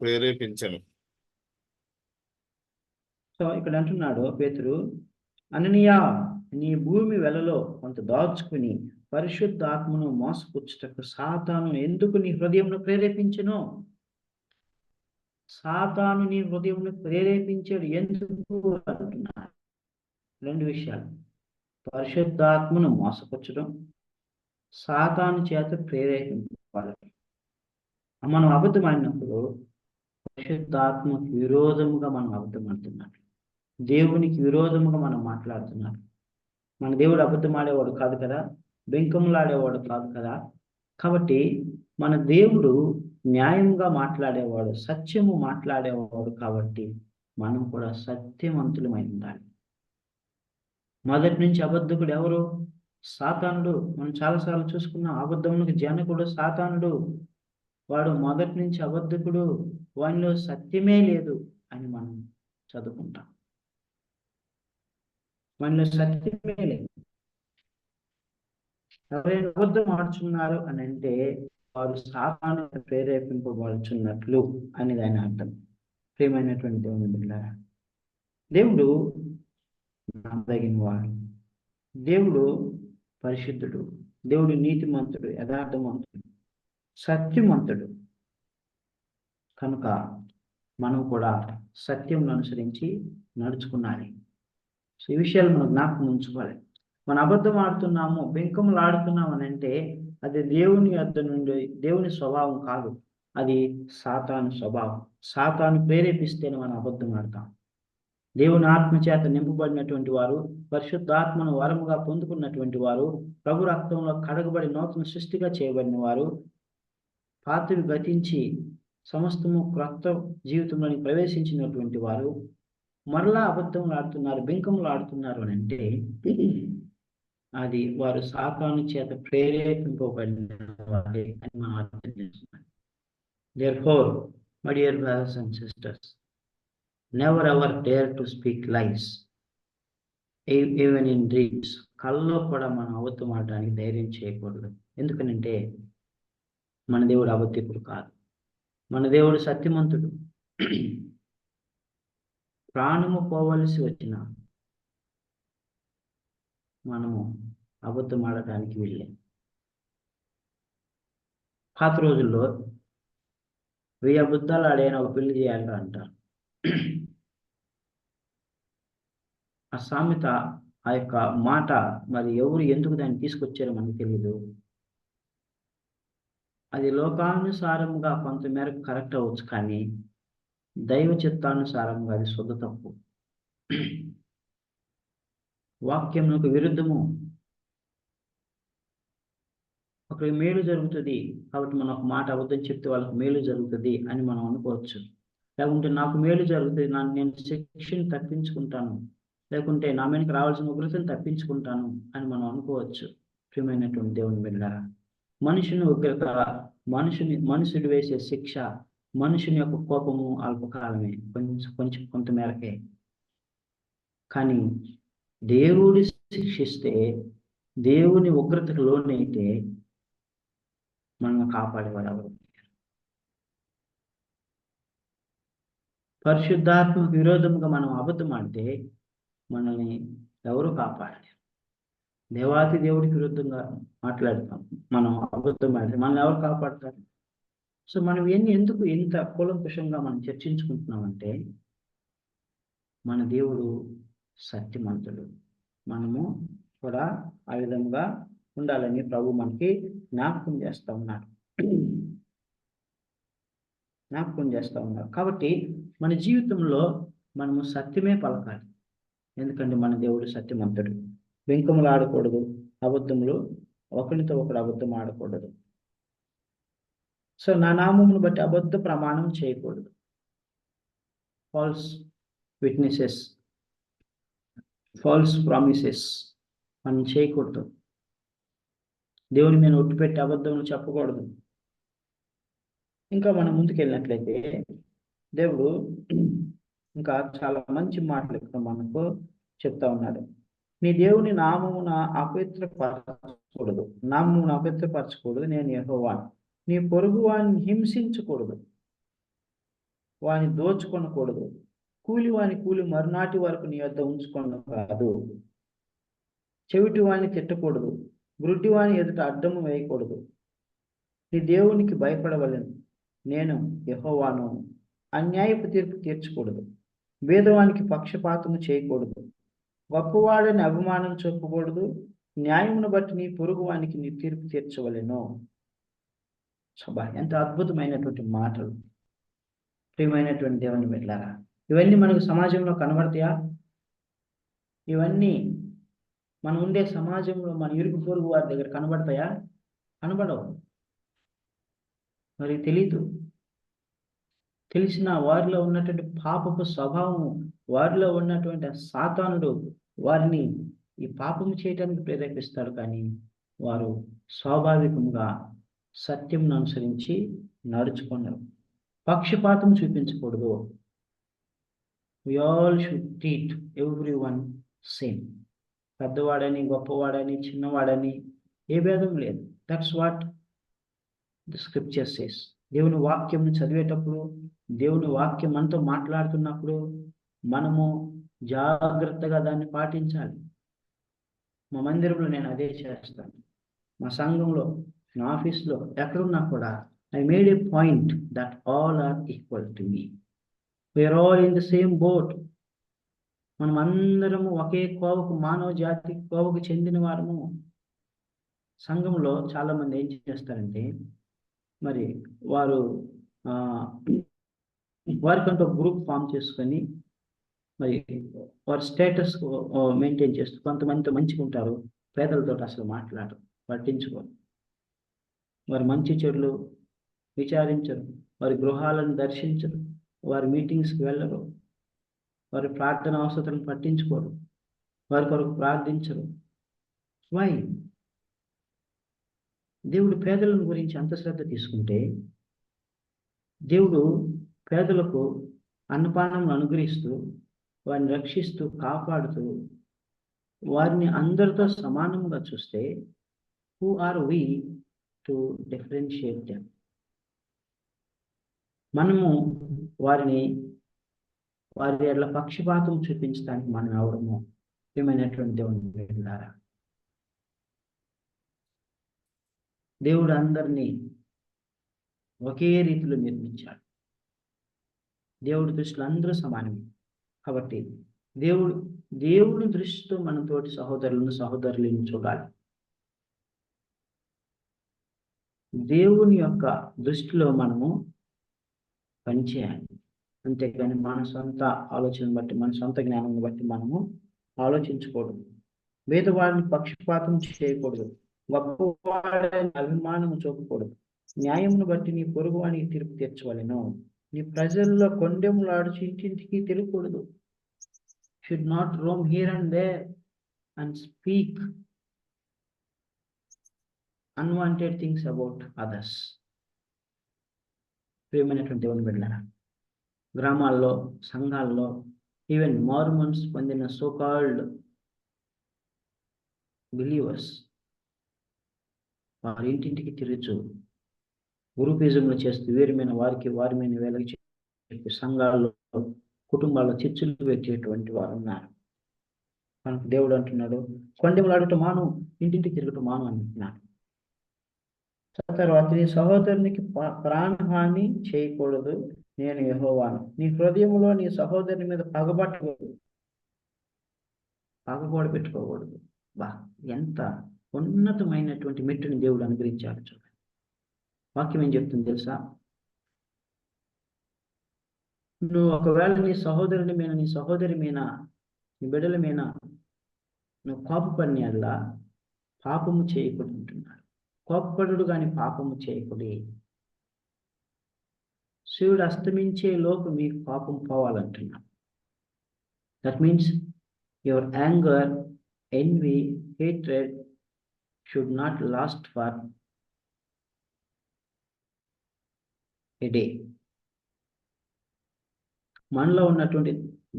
Speaker 2: ప్రేరేపించను?
Speaker 1: సో ఇక్కడ అంటున్నాడు పేతురు, అననీయ, నీ భూమి వెలలో కొంత దాచుకుని పరిశుద్ధాత్మను మోసపుచ్చుటకు సాతాను ఎందుకు నీ హృదయంలో ప్రేరేపించను? సాతాను నీ హృదయంలో ప్రేరేపించాడు ఎందుకు అంటున్నాడు. 2 విషయాలు: పరిశుద్ధాత్మను మోసపుచ్చడం, సాతాను చేత ప్రేరేపించాలి. మనం అబద్ధం ఆడినప్పుడు పరిశుద్ధాత్మకు విరోధముగా మనం అబద్ధం ఆడుతున్నట్లు, దేవునికి విరోధముగా మనం మాట్లాడుతున్నాం. మన దేవుడు అబద్ధం ఆడేవాడు కాదు కదా, బెంకములాడేవాడు కాదు కదా. కాబట్టి మన దేవుడు న్యాయంగా మాట్లాడేవాడు, సత్యము మాట్లాడేవాడు. కాబట్టి మనం కూడా సత్యవంతులమై ఉండాలి. మొదటి నుంచి అబద్ధకుడు ఎవరు? సాతానుడు. మనం చాలాసార్లు చూసుకున్నాం. అబద్ధములకు జనకుడు సాతానుడు. వాడు మొదటి నుంచి అబద్ధకుడు, వానిలో సత్యమే లేదు అని మనం చదువుకుంటాం. వానిలో సత్యమే లేదు. ఎవరైనా అబద్ధం ఆడుచున్నారు అని అంటే వారు సాతాను ప్రేరేపింపబడుచున్నట్లు అని దాని అర్థం. ప్రియమైనటువంటి దేవుని బిడ్డలారా, దేవుడు నమ్మదగిన వాడు, దేవుడు పరిశుద్ధుడు, దేవుడు నీతిమంతుడు, యథార్థవంతుడు, సత్యవంతుడు. కనుక మనం కూడా సత్యం అనుసరించి నడుచుకున్నాలి. సో ఈ విషయాలు మనం జ్ఞాపకం ఉంచుకోవాలి. మనం అబద్ధం ఆడుతున్నాము, బెంకములు ఆడుతున్నాము అని అంటే అది దేవుని యొద్ద నుండి, దేవుని స్వభావం కాదు, అది సాతాను స్వభావం. సాతాను ప్రేరేపిస్తేనే మనం అబద్ధం ఆడతాం. దేవుని ఆత్మ చేత నింపబడినటువంటి వారు, పరిశుద్ధాత్మను వరముగా పొందుకున్నటువంటి వారు, ప్రభు రక్తంలో కడగబడి నూతన సృష్టిగా చేయబడిన వారు, పాతవి గతించి సమస్తము క్రొత్త జీవితంలోని ప్రవేశించినటువంటి వారు మరలా అబద్ధములు ఆడుతున్నారు, బెంకములు ఆడుతున్నారు అని అంటే అది వారు సాతాను చేత ప్రేరేపింపబడిన వారే అని మనం అర్థం చేస్తున్నాం. Therefore, my dear brothers and sisters, never ever dare to speak lies, even in dreams. కల్లో కూడా మనం అబద్ధం ఆడడానికి ధైర్యం చేయకూడదు. ఎందుకనంటే మన దేవుడు అబద్ధికుడు కాదు, మన దేవుడు సత్యవంతుడు. ప్రాణము పోవలసి వచ్చిన మనము అబద్ధం ఆడటానికి వెళ్ళాం. పాత రోజుల్లో 1000 అబద్ధాలు ఆడైనా ఒక పెళ్లి చేయాలి అంటారు. ఆ సామెత, ఆ యొక్క మాట మరి ఎవరు ఎందుకు దాన్ని తీసుకొచ్చారో మనకు తెలియదు. అది లోకానుసారంగా కొంతమేరకు కరెక్ట్ అవ్వచ్చు, కానీ దైవ చిత్తానుసారంగా అది శుద్ధ తప్పు, వాక్యమునకు విరుద్ధము. ఒకరికి మేలు జరుగుతుంది కాబట్టి మనం ఒక మాట అబద్ధం చెప్తే వాళ్ళకి మేలు జరుగుతుంది అని మనం అనుకోవచ్చు. లేకుంటే నాకు మేలు జరుగుతుంది, నేను శిక్షను తప్పించుకుంటాను, లేకుంటే నా మీదకి రావాల్సిన ఉగ్రతను తప్పించుకుంటాను అని మనం అనుకోవచ్చు. ప్రియమైనటువంటి దేవుని బిడ్డలారా, మనుషుని ఉగ్రత, మనుషుడు వేసే శిక్ష మనుషుని యొక్క కోపము అల్పకాలమే, కొంత మేరకే. కానీ దేవుడు శిక్షిస్తే, దేవుని ఉగ్రతకు లోనైతే మనల్ని కాపాడేవాడు ఎవరు? పరిశుద్ధాత్మకు విరోధంగా మనం అబద్ధం ఆడితే మనల్ని ఎవరు కాపాడలేరు. దేవాతి దేవుడికి విరుద్ధంగా మాట్లాడతాం, మనం అబద్ధం ఆడితే మనల్ని ఎవరు కాపాడతారు? సో మనం ఎందుకు ఇంత కూలంకుషంగా మనం చర్చించుకుంటున్నామంటే, మన దేవుడు సత్యమంతుడు, మనము కూడా ఆ విధంగా ఉండాలని ప్రభు మనకి జ్ఞాపకం చేస్తూ ఉన్నారు. కాబట్టి మన జీవితంలో మనము సత్యమే పలకాలి. ఎందుకంటే మన దేవుడు సత్యమంతుడు. వెంకములు ఆడకూడదు, అబద్ధములు, ఒకరితో ఒకరు అబద్ధం ఆడకూడదు. సో నా నామమును బట్టి అబద్ధ ప్రమాణం చేయకూడదు. ఫాల్స్ విట్నెసెస్, ఫాల్స్ ప్రామిసెస్ మనం చేయకూడదు. దేవుని మీద ఒట్టు పెట్టి అబద్ధములు చెప్పకూడదు. ఇంకా మనం ముందుకెళ్ళినట్లయితే దేవుడు ఇంకా చాలా మంచి మాటలు ఇక్కడ మనకు చెప్తా ఉన్నాడు. నీ దేవుని నామమున అపవిత్రపరచకూడదు, నేను యెహోవాను. నీ పొరుగు వాడిని హింసించకూడదు, వాని దోచుకొనకూడదు, వాని కూలి మరునాటి వరకు నీ వద్ద ఉంచుకొన కాదు, చెవిటి వాని తిట్టకూడదు, గురుటి వాని ఎదుట అడ్డము వేయకూడదు. నీ దేవునికి భయపడవలెను, నేను యెహోవాను. అన్యాయపు తీర్పు తీర్చకూడదు, భేదవానికి పక్షపాతము చేయకూడదు, గొప్పవాడని అభిమానం చూపకూడదు, న్యాయమును బట్టి నీ పొరుగువానికి నీ తీర్పు తీర్చవలెను. ఎంత అద్భుతమైనటువంటి మాటలు ప్రియమైనటువంటి దేవుని బిడ్డలారా. ఇవన్నీ మనకు సమాజంలో కనబడతాయా? ఇవన్నీ మనం ఉండే సమాజంలో మన ఇరుగు పొరుగు వారి దగ్గర కనబడతాయా? కనబడవు. మరి తెలిసిన వారిలో ఉన్నటువంటి పాపపు స్వభావము, వారిలో ఉన్నటువంటి సాతానుడు వారిని ఈ పాపము చేయడానికి ప్రేరేపిస్తాడు. కానీ వారు స్వాభావికంగా సత్యం అనుసరించి నడుచుకున్నారు. పక్షపాతం చూపించకూడదు. We all should treat everyone same. పెద్దవాడని, గొప్పవాడని, చిన్నవాడని ఏ భేదం లేదు. That's what the scripture says. దేవుని వాక్యం చదివేటప్పుడు, దేవుని వాక్యం మనతో మాట్లాడుతున్నప్పుడు మనము జాగ్రత్తగా దాన్ని పాటించాలి. మా మందిరంలో నేను అదే చేస్తాను. మా సంఘంలో, నా ఆఫీస్లో, ఎక్కడున్నా కూడా I made a point that all are equal to me. We are all in the same boat. మనం అందరము ఒకే కోవకు, మానవ జాతి కోవకు చెందిన వారము. సంఘంలో చాలా మంది ఏం చేస్తారంటే, మరి వారికంటూ గ్రూప్ ఫామ్ చేసుకొని మరి వారి స్టేటస్ మెయింటైన్ చేస్తూ కొంతమందితో మంచిగా ఉంటారు, పేదలతో అసలు మాట్లాడరు, పట్టించుకోరు. వారి మంచి చెడులు విచారించరు, వారి గృహాలను దర్శించరు, వారి మీటింగ్స్కి వెళ్ళరు, వారి ప్రార్థన అవసరాలను పట్టించుకోరు, వారి కొరకు ప్రార్థించరు. వై? దేవుడు పేదలను గురించి అంత శ్రద్ధ తీసుకుంటే, దేవుడు పేదలకు అన్నపానం అనుగ్రహిస్తూ, వారిని రక్షిస్తూ, కాపాడుతూ, వారిని అందరితో సమానంగా చూస్తే, who are we to differentiate them? మనము వారి ఎడల పక్షపాతం చూపించడానికి మనం ఎవరము? ఏమైనటువంటి దేవుని బిడ్డలారా, దేవుడు అందరినీ ఒకే రీతిలో నిర్మించాడు. దేవుడి దృష్టిలో అందరూ సమానమే. కాబట్టి దేవుడి దృష్టితో మన తోటి సహోదరులను చూడాలి. దేవుని యొక్క దృష్టిలో మనము పనిచేయాలి. అంతేగాని మన సొంత ఆలోచన బట్టి, మన సొంత జ్ఞానం బట్టి మనము ఆలోచించకూడదు. భేదవాడిని పక్షపాతం చేయకూడదు, గొప్పవాడిని అభిమానం చూపకూడదు, న్యాయమును బట్టి నీ పొరుగువానికి తీర్పు తీర్చవలెను. నీ ప్రజల్లో కొండెములాడుచు ఇంటింటికి తిరగకూడదు. Should not roam here and there and speak unwanted things about others. ప్రియమైనటువంటి దేవుని బిడ్డలారా, గ్రామాల్లో, సంఘాల్లో, ఈవెన్ మార్మన్స్ పొందిన సోకాల్డ్ బిలీవర్స్ వారి ఇంటింటికి తిరుగుచు గ్రూపిజంలు చేస్తూ వీరమైన వారికి వారిమైన వేలకి చెప్పి సంఘాల్లో, కుటుంబాల్లో చర్చలు పెట్టేటువంటి వారు ఉన్నారు. మనకు దేవుడు అంటున్నాడు, కొండెములు ఆడటం మాను, ఇంటింటికి తిరగటం మాను అంటున్నాడు. తర్వాత నీ సహోదరునికి ప్రాణహాని చేయకూడదు, నేను యెహోవాను. నీ హృదయంలో నీ సహోదరుని మీద పగబోడ పెట్టుకోకూడదు. ఎంత ఉన్నతమైనటువంటి మెట్టుని దేవుడు అనుగ్రహించాడు చూడండి. వాక్యం ఏం చెప్తుంది తెలుసా? నువ్వు ఒకవేళ నీ సహోదరుని మీద, నీ సహోదరి మీద, నీ బిడ్డల మీద నువ్వు కోపపడినల్లా పాపము చేయకూడదు అంటున్నాడు. కోపపడు కానీ పాపము చేయకూడదు. సూర్యుడు అస్తమించే లోపు మీకు పాపం పోవాలంటున్నాడు. That means your anger, envy, hatred should not last for a day. మనలో ఉన్నటువంటి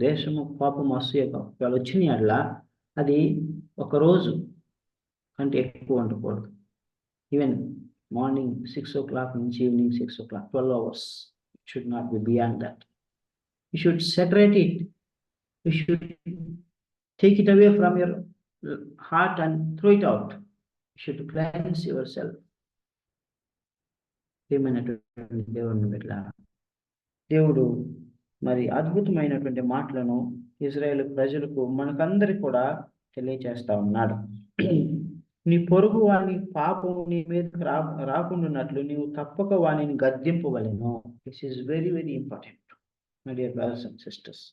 Speaker 1: దేశము, కోపం, అసూయ వాళ్ళు వచ్చిన అట్లా అది ఒక రోజు కంటే ఎక్కువ ఉండకూడదు. ఈవెన్ మార్నింగ్ 6 o'clock నుంచి evening 6 o'clock, 12 hours. It should not be beyond that. You should separate it. You should take it away from your heart and throw it out. You should cleanse yourself. దేవుడు మరి అద్భుతమైనటువంటి మాటలను Israel ప్రజలకు, మనకందరికి కూడా తెలియచేస్తా ఉన్నాడు. నీ పొరుగు వాని పాపము నీ మీద రాకుండాన్నట్లు నీవు తప్పక వానిని గద్దింపవలెను. This is very very important my dear brothers and sisters.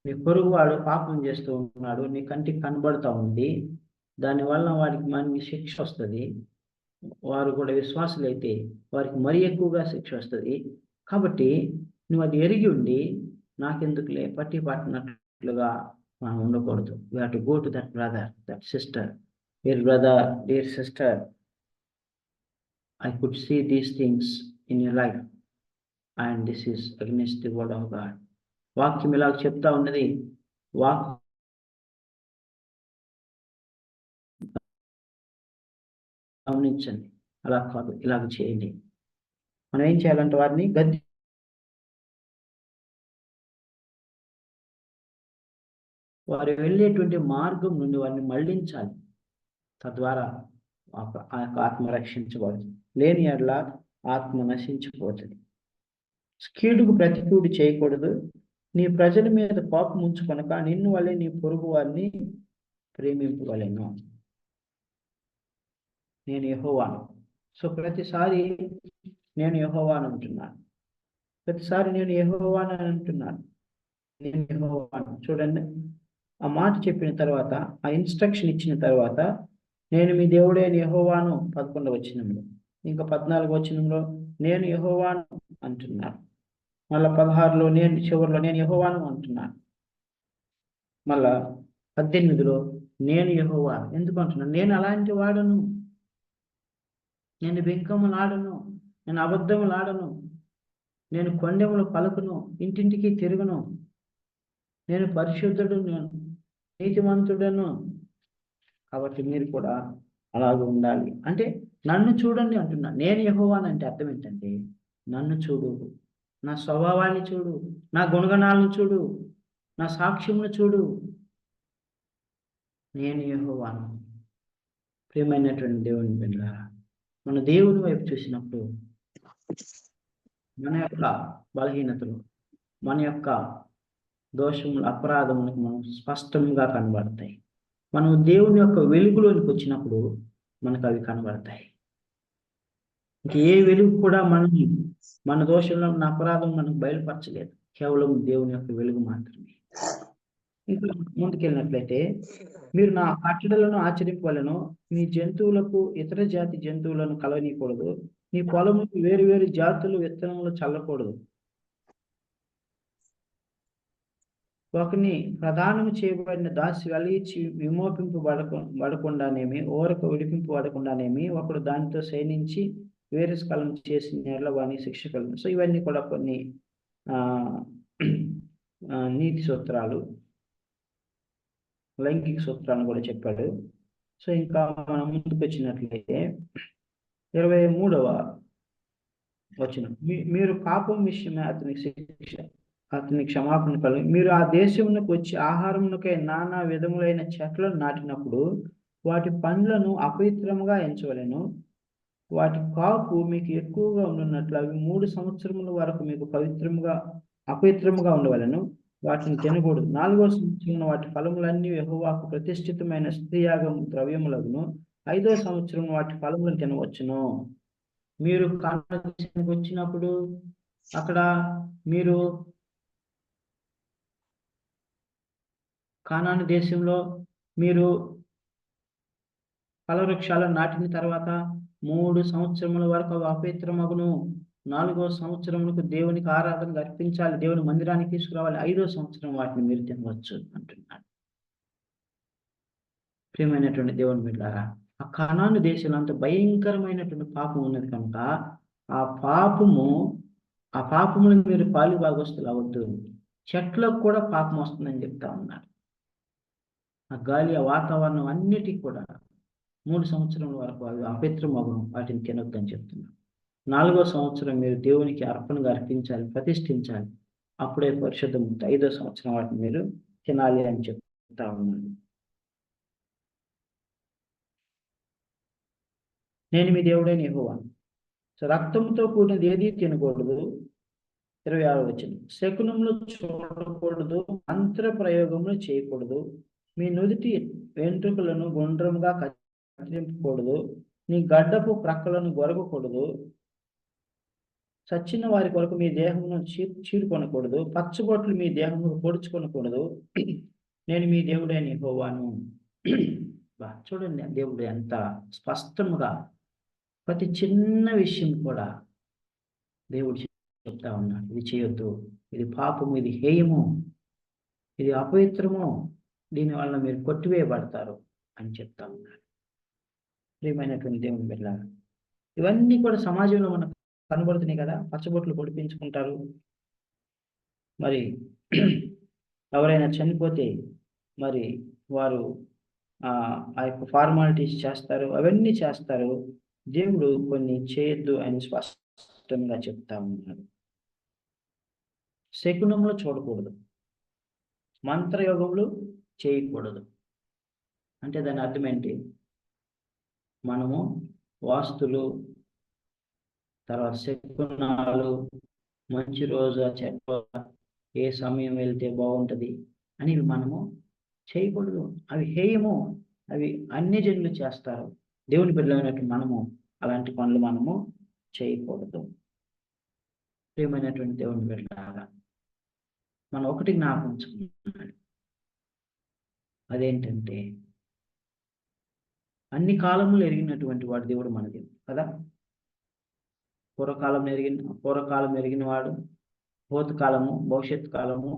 Speaker 1: నీ పొరుగు వాడు పాపం చేస్తూ ఉన్నాడు, నీ కంటికి కనబడుతూ ఉంది, దానివల్ల వాడికి మనకి శిక్ష వస్తుంది. వారు కూడా విశ్వాసులు అయితే వారికి మరీ ఎక్కువగా శిక్ష వస్తుంది. కాబట్టి నువ్వు అది ఎరిగి ఉండి నాకెందుకులే పట్టి పట్టినట్లుగా మనం ఉండకూడదు. We have to go to that brother, that sister. Dear brother, dear sister, I could see these things in your life and this is against the word of God. వాక్యం ఇలాగ చెప్తా ఉన్నది. గమనించండి, అలా కాదు, ఇలాగ చేయండి. మనం ఏం చేయాలంటే వారిని వారు వెళ్ళేటువంటి మార్గం నుండి వారిని మళ్లించాలి. తద్వారా ఆత్మ రక్షించబడుతుంది. లేని ఎడల ఆత్మ నశించిపోతుంది. కీడుకు ప్రతికూడు చేయకూడదు. నీ ప్రజల మీద కోపం ఉంచుకొనక నిన్ను వలె నీ పొరుగు వారిని ప్రేమింపవలెను. నేను యెహోవాను. సో ప్రతిసారి నేను యెహోవాను అంటున్నాను. ప్రతిసారి నేను యెహోవాను అని అంటున్నాను. నేను యెహోవాను. చూడండి, ఆ మాట చెప్పిన తర్వాత, ఆ ఇన్స్ట్రక్షన్ ఇచ్చిన తర్వాత, నేను మీ దేవుడే యెహోవాను 11వ వచనంలో, ఇంకా 14వ వచనంలో నేను యెహోవాను అంటున్నాను. మళ్ళా 16లో చివరిలో నేను యెహోవాను అంటున్నాను. మళ్ళా 18లో నేను యెహోవా. ఎందుకు అంటున్నాను? నేను అలాంటి వాడను, నేను బెంకములు ఆడను, నేను అబద్ధములు ఆడను, నేను కొండెములు పలుకును, ఇంటింటికి తిరుగును, నేను పరిశుద్ధుడు, నేను నీతిమంతుడను. కాబట్టి మీరు కూడా అలాగ ఉండాలి. అంటే నన్ను చూడండి అంటున్నా. నేను యెహోవాను అంటే అర్థం ఏంటంటే, నన్ను చూడు, నా స్వభావాన్ని చూడు, నా గుణగణాలను చూడు, నా సాక్ష్యమును చూడు. నేను యెహోవాను. ప్రియమైనటువంటి దేవుని బిడ్డలారా, మన దేవుని వైపు చూసినప్పుడు మన యొక్క బలహీనతలు, మన యొక్క దోషములు, అపరాధములకు మనం స్పష్టంగా కనబడతాయి. మనం దేవుని యొక్క వెలుగులోనికి వచ్చినప్పుడు మనకు అవి కనబడతాయి. ఏ వెలుగు కూడా మన దోషంలో ఉన్న అపరాధం మనకు బయలుపరచలేదు. కేవలం దేవుని యొక్క వెలుగు మాత్రమే. ఇంకా ముందుకెళ్ళినట్లయితే, మీరు నా కట్టడలను ఆచరింపవలెను. మీ జంతువులకు ఇతర జాతి జంతువులను కలవనీయకూడదు. నీ పొలములకు వేరు వేరు జాతులు విత్తనములు చల్లకూడదు. ఒకని ప్రదానము చేయబడిన దాసి వెలిచి విమోపింపబడకుండానేమి, ఓరకు విడిపింపబడకుండానేమి ఒకడు దానితో శయనించి వేరే స్కలం చేసిన నేల వానికి శిక్ష కలుగును. సో ఇవన్నీ కూడా కొన్ని నీతి సూత్రాలు, లైంగిక సూత్రాలను కూడా చెప్పాడు. సో ఇంకా మనం ముందుకు వచ్చినట్లయితే 23వ వచనం, మీరు పాపం విషయమే అతని క్షమాపణ కలిగి మీరు ఆ దేశమునకు వచ్చి ఆహారమునకై నానా విధములైన చెట్లను నాటినప్పుడు వాటి పండ్లను అపవిత్రముగా ఎంచవలెను. వాటి కాపు మీకు ఎక్కువగా ఉన్నట్లు అవి 3 సంవత్సరముల వరకు మీకు అపవిత్రముగా ఉండవలను. వాటిని తినకూడదు. 4వ సంవత్సరం వాటి ఫలములన్నీ యెహోవాకు ప్రతిష్ఠితమైన స్తుతియాగం ద్రవ్యములగును. 5వ సంవత్సరం వాటి ఫలములను తినవచ్చును. మీరు కానాను దేశానికి వచ్చినప్పుడు అక్కడ మీరు కానాను దేశంలో మీరు ఫలవృక్షాలను నాటిన తర్వాత 3 సంవత్సరముల వరకు అవి అపవిత్రమగును. 4వ సంవత్సరములకు దేవునికి ఆరాధన అర్పించాలి, దేవుని మందిరానికి తీసుకురావాలి. 5వ సంవత్సరం వాటిని మీరు తినవచ్చు అంటున్నాడు. ప్రియమైనటువంటి దేవుని బిడ్డలారా, ఆ కానాను దేశంలో అంత భయంకరమైనటువంటి పాపం ఉన్నది కనుక ఆ పాపమును మీరు పాలు భాగస్తులు అవ్వద్దు. చెట్లకు కూడా పాపం వస్తుందని చెప్తా ఉన్నారు. ఆ గాలి, ఆ వాతావరణం అన్నిటికీ కూడా 3 సంవత్సరముల వరకు అవి అపవిత్రమగును, వాటిని తినొద్దని చెప్తున్నారు. 4వ సంవత్సరం మీరు దేవునికి అర్పణగా అర్పించాలి, ప్రతిష్ఠించాలి, అప్పుడే పరిశుద్ధం. 5వ సంవత్సరం వాటిని మీరు తినాలి అని చెప్తా ఉన్నాను. నేను మీ దేవుడైన యెహోవాను. సో రక్తంతో కూడినది ఏది తినకూడదు. 26వ వచనం, శకునములు చూడకూడదు, మంత్ర ప్రయోగములు చేయకూడదు, మీ నుదిటి వెంట్రుకలను గుండ్రముగా కత్తిరింపకూడదు, నీ గడ్డపు ప్రక్కలను గొరగకూడదు, చచ్చిన వారి కొరకు మీ దేహమును చీరుకొనకూడదు, పచ్చబొట్లు మీ దేహమును పొడుచుకొనకూడదు, నేను మీ దేవుడైన యెహోవాను. చూడండి, దేవుడు ఎంత స్పష్టంగా ప్రతి చిన్న విషయం కూడా దేవుడు చెప్తా ఉన్నాడు. ఇది చేయొద్దు, ఇది పాపము, ఇది హేయము, ఇది అపవిత్రము, దీనివల్ల మీరు కొట్టివేయబడతారు అని చెప్తా ఉన్నాడు. ప్రియమైనటువంటి దేవుని బిడ్డలారా, ఇవన్నీ కూడా సమాజంలో మనకు కనబడుతున్నాయి కదా. పచ్చబొట్లు పొడిపించుకుంటారు, మరి ఎవరైనా చనిపోతే మరి వారు ఆ యొక్క ఫార్మాలిటీస్ చేస్తారు, అవన్నీ చేస్తారు. దేవుడు కొన్ని చేయొద్దు అని స్పష్టంగా చెప్తా ఉన్నాడు. శకునములు చూడకూడదు, మంత్రయోగములు చేయకూడదు. అంటే దాని అర్థం ఏంటి? మనము వాస్తులు, తర్వాత శకునాలు, మంచి రోజు చెడ్డ, ఏ సమయం వెళ్తే బాగుంటుంది అని మనము చేయకూడదు. అవి హేయము, అవి అన్యజనులు చేస్తారు. దేవుని బిడ్డలైనట్టు మనము అలాంటి పనులు మనము చేయకూడదు. ప్రియమైనటువంటి దేవుని బిడ్డలారా, మనం ఒకటి జ్ఞాపించుకున్నాడు, అదేంటంటే అన్ని కాలములు ఎరిగినటువంటి వాడు దేవుడు మన దేవుడు కదా. పూర్వకాలం ఎరిగిన వాడు, భూతకాలము, భవిష్యత్ కాలము,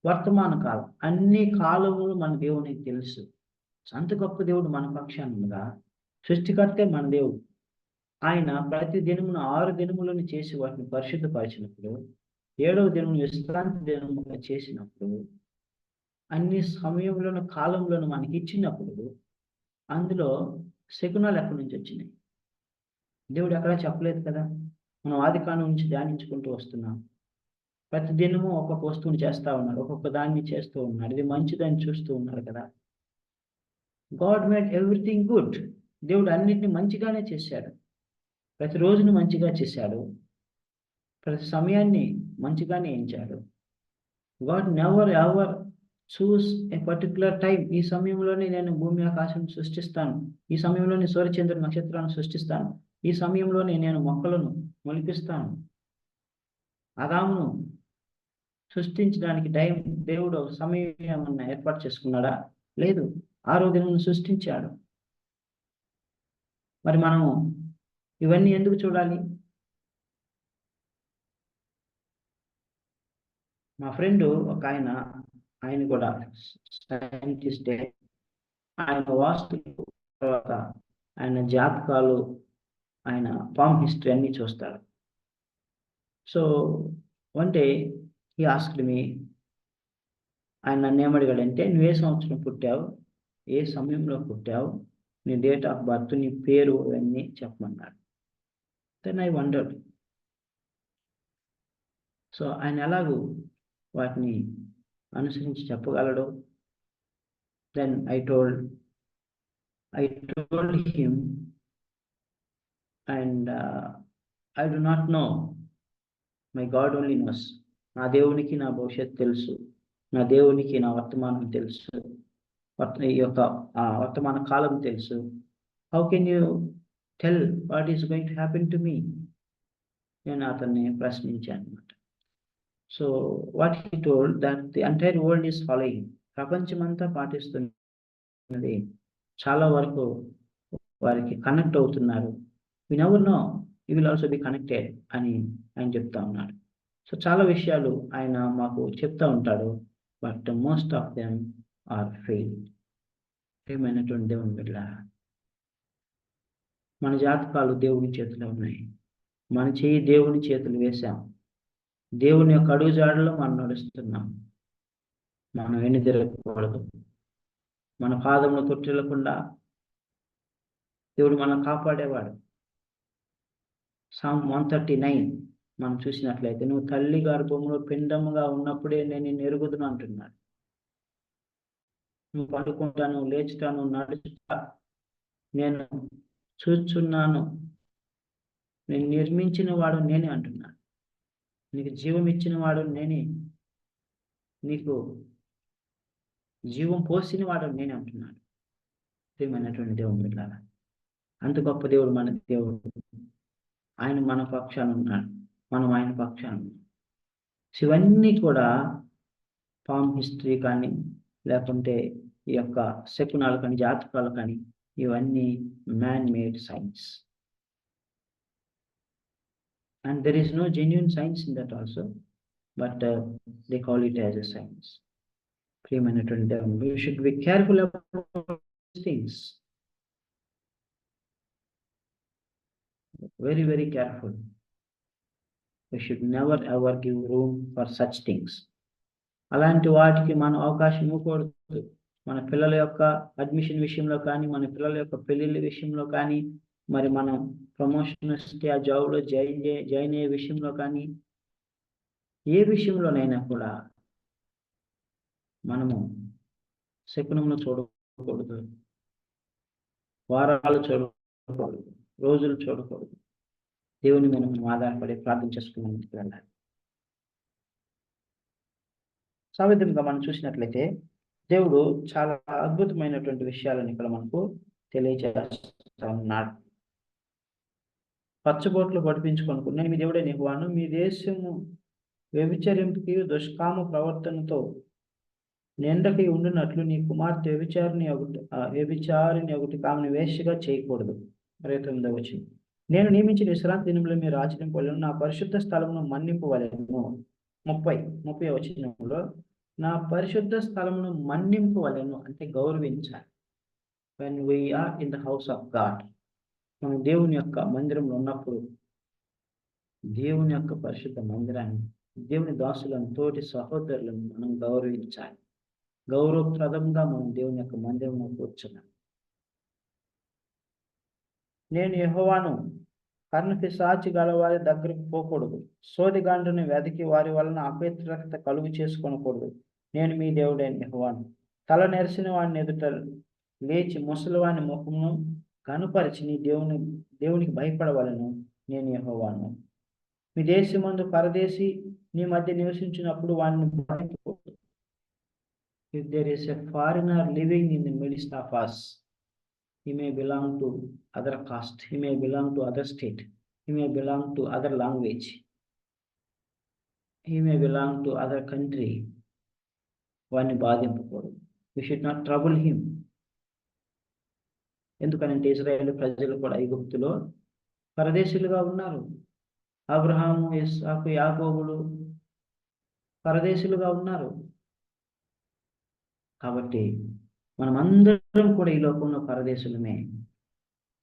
Speaker 1: వర్తమాన కాలం, అన్ని కాలములు మన దేవునికి తెలుసు. అంత గొప్ప దేవుడు మన పక్షానుగా, సృష్టికర్తే మన దేవుడు. ఆయన ప్రతి దినమును 6 దినములను చేసి వాటిని పరిశుద్ధపరిచినప్పుడు, 7వ దినమును విశ్రాంతి దినముగా చేసినప్పుడు, అన్ని సమయంలోను కాలంలోను మనకి ఇచ్చినప్పుడు, అందులో శకునాలు ఎక్కడి నుంచి వచ్చినాయి? దేవుడు ఎక్కడా చెప్పలేదు కదా. మనం ఆదికాండం నుంచి ధ్యానించుకుంటూ వస్తున్నాం. ప్రతి దినము ఒక్కొక్క వస్తువుని చేస్తూ ఉన్నాడు, ఒక్కొక్క దాన్ని చేస్తూ ఉన్నాడు. ఇది మంచిదని చూస్తూ ఉన్నారు కదా. God made everything good. దేవుడు అన్నిటిని మంచిగానే చేశాడు, ప్రతి రోజును మంచిగా చేశాడు, ప్రతి సమయాన్ని మంచిగానే ఎంచాడు. గాడ్ నెవర్ ఎవర్ చూస్ ఏ పర్టికులర్ టైం. ఈ సమయంలోనే నేను భూమి ఆకాశం సృష్టిస్తాను, ఈ సమయంలోనే సూర్యచంద్ర నక్షత్రాలను సృష్టిస్తాను, ఈ సమయంలోనే నేను మొక్కలను మొలిపిస్తాను. ఆదామును సృష్టించడానికి టైం దేవుడు సమయం ఏమన్నా ఏర్పాటు చేసుకున్నాడా? లేదు. 6వ దినమును సృష్టించాడు. మరి మనము ఇవన్నీ ఎందుకు చూడాలి? మా ఫ్రెండ్ ఒక ఆయన కూడా సైంటిస్టే. ఆయన వాస్తు తర్వాత ఆయన జాతకాలు ఆయన ఫామ్ హిస్టరీ అన్ని చూస్తాడు. So one day he asked me, ఆయన నన్ను ఏమడిగాడంటే, నువ్వు ఏ సంవత్సరం పుట్టావు, ఏ సమయంలో పుట్టావు, నీ డేట్ ఆఫ్ బర్త్, నీ పేరు అవన్నీ చెప్పమన్నాడు. Then I wondered. సో ఆయన ఎలాగూ వాటిని అనుసరించి చెప్పగలడు. Then I told him, and I do not know, my God only knows. నా దేవునికి నా భవిష్యత్తు తెలుసు, నా దేవునికి నా వర్తమానం తెలుసు, ఈ యొక్క వర్తమాన కాలం తెలుసు. How can you tell what is going to happen to me? నేను అతన్ని ప్రశ్నించాను అనమాట. So what he told that the entire world is following, ప్రపంచమంతా పాటిస్తున్నది, చాలా వరకు వారికి కనెక్ట్ అవుతున్నారు. We never know, you will also be connected అని ఆయన చెప్తా ఉన్నాడు. సో చాలా విషయాలు ఆయన మాకు చెప్తా ఉంటాడు. But most of them are fail. ఏమైనటువంటి దేవుని బిడ్డ, మన జాతకాలు దేవుని చేతిలో ఉన్నాయి. మన చెయ్యి దేవుని చేతులు వేశాం. దేవుని యొక్క అడుగుజాడలో మనం నడుస్తున్నాం. మనం వెన్ను తిరగకూడదు. మన పాదములు తొట్టిల్లకుండా దేవుడు మనం కాపాడేవాడు. Psalm 139 మనం చూసినట్లయితే, నువ్వు తల్లి గర్భంలో పిండముగా ఉన్నప్పుడే నేను నిన్ను ఎరుగుదును అంటున్నాడు. నువ్వు పడుకుంటాను, లేచుతాను, నడుచుతా, నేను చూచున్నాను. నేను నిర్మించిన వాడు నేనే అంటున్నాడు. నీకు జీవం ఇచ్చిన వాడు నేనే, నీకు జీవం పోసిన వాడు నేనే అంటున్నాడు. ప్రియమైనటువంటి దేవుని బిడ్డలారా, అంత గొప్ప దేవుడు మన దేవుడు. ఆయన మన పక్షాన ఉన్నాడు, మనం ఆయన పక్షాన ఉన్నాం. ఇవన్నీ కూడా ఫామ్ హిస్టరీ కానీ, లేకుంటే ఈ యొక్క శకునాలు కానీ, జాతకాలు కానీ, ఇవన్నీ man made science. And there is no genuine science in that also, but they call it as a science. We should be careful about these things. Very, very careful. We should never ever give room for such things. అలాంటి వాటికి మనం అవకాశం ఇవ్వకూడదు. మన పిల్లల యొక్క admission విషయంలో కానీ, మన పిల్లల యొక్క పెళ్లిళ్ళ విషయంలో కానీ, మరి మనం ప్రమోషన్ వస్తే ఆ జాబ్లో జాయిన్ అయ్యే విషయంలో కానీ, ఏ విషయంలోనైనా కూడా మనము శకునమును చూడకూడదు, వారాలు చూడకూడదు, రోజులు చూడకూడదు. దేవుని మీద మనం ఆధారపడి ప్రార్థన చేసుకుని ముందుకు వెళ్ళాలి. సావిధంగా మనం చూసినట్లయితే దేవుడు చాలా అద్భుతమైనటువంటి విషయాలను ఇక్కడ మనకు తెలియజేస్తా ఉన్నాడు. పచ్చబోట్లు పడిపించుకొనుకు, నేను మీ దేవుడే యెహోవాను, మీ దేశము వ్యభిచరింపుకి దుష్కామ ప్రవర్తనతో నిండకి ఉండినట్లు నీ కుమార్తె వ్యభిచారిని ఒకటి ఆమెను వేశ్యగా చేయకూడదు. 29వ వచనం, నేను నియమించిన విశ్రాంతి దినంలో మీరు ఆచరింపవలెను, నా పరిశుద్ధ స్థలమును మన్నింపవలెను. 30వ వచనంలో నా పరిశుద్ధ స్థలమును మన్నింపవలెను అంటే గౌరవించాలి. When we are in the house of God, మనం దేవుని యొక్క మందిరంలో ఉన్నప్పుడు, దేవుని యొక్క పరిశుద్ధ మందిరాన్ని, దేవుని దాసులను, తోటి సహోదరులను మనం గౌరవించాలి. గౌరవప్రదంగా మనం దేవుని యొక్క మందిరంలో కూర్చున్నాం. నేను యెహోవాను, కర్ణపిశాచి గల వారి దగ్గరకు పోకూడదు, సోదిగాండ్రుని వెతికి వారి వలన అపవిత్రత కలుగు చేసుకోనకూడదు. నేను మీ దేవుడైన యెహోవాను. తల నెరిసిన వాడిని ఎదుట లేచి ముసలివాని ముఖమును కనుపరిచి నీ దేవునికి భయపడవలను. నేను యెహోవాను. మీ దేశమందు పరదేశి నీ మధ్య నివసించినప్పుడు వాడిని భయపడకూడదు. If there is a foreigner living in the midst of us, he may belong to other caste, he may belong to other state, he may belong to other language, he may belong to other country. వాడిని బాధింపకూడదు. We should not trouble him. ఎందుకనంటే ఇశ్రాయేలు ప్రజలు కూడా ఐగుప్తులో పరదేశులుగా ఉన్నారు. అబ్రహాము, ఇస్సాకు, యాకోబులు పరదేశులుగా ఉన్నారు. కాబట్టి మనమందరం కూడా ఈ లోకంలో పరదేశులమే.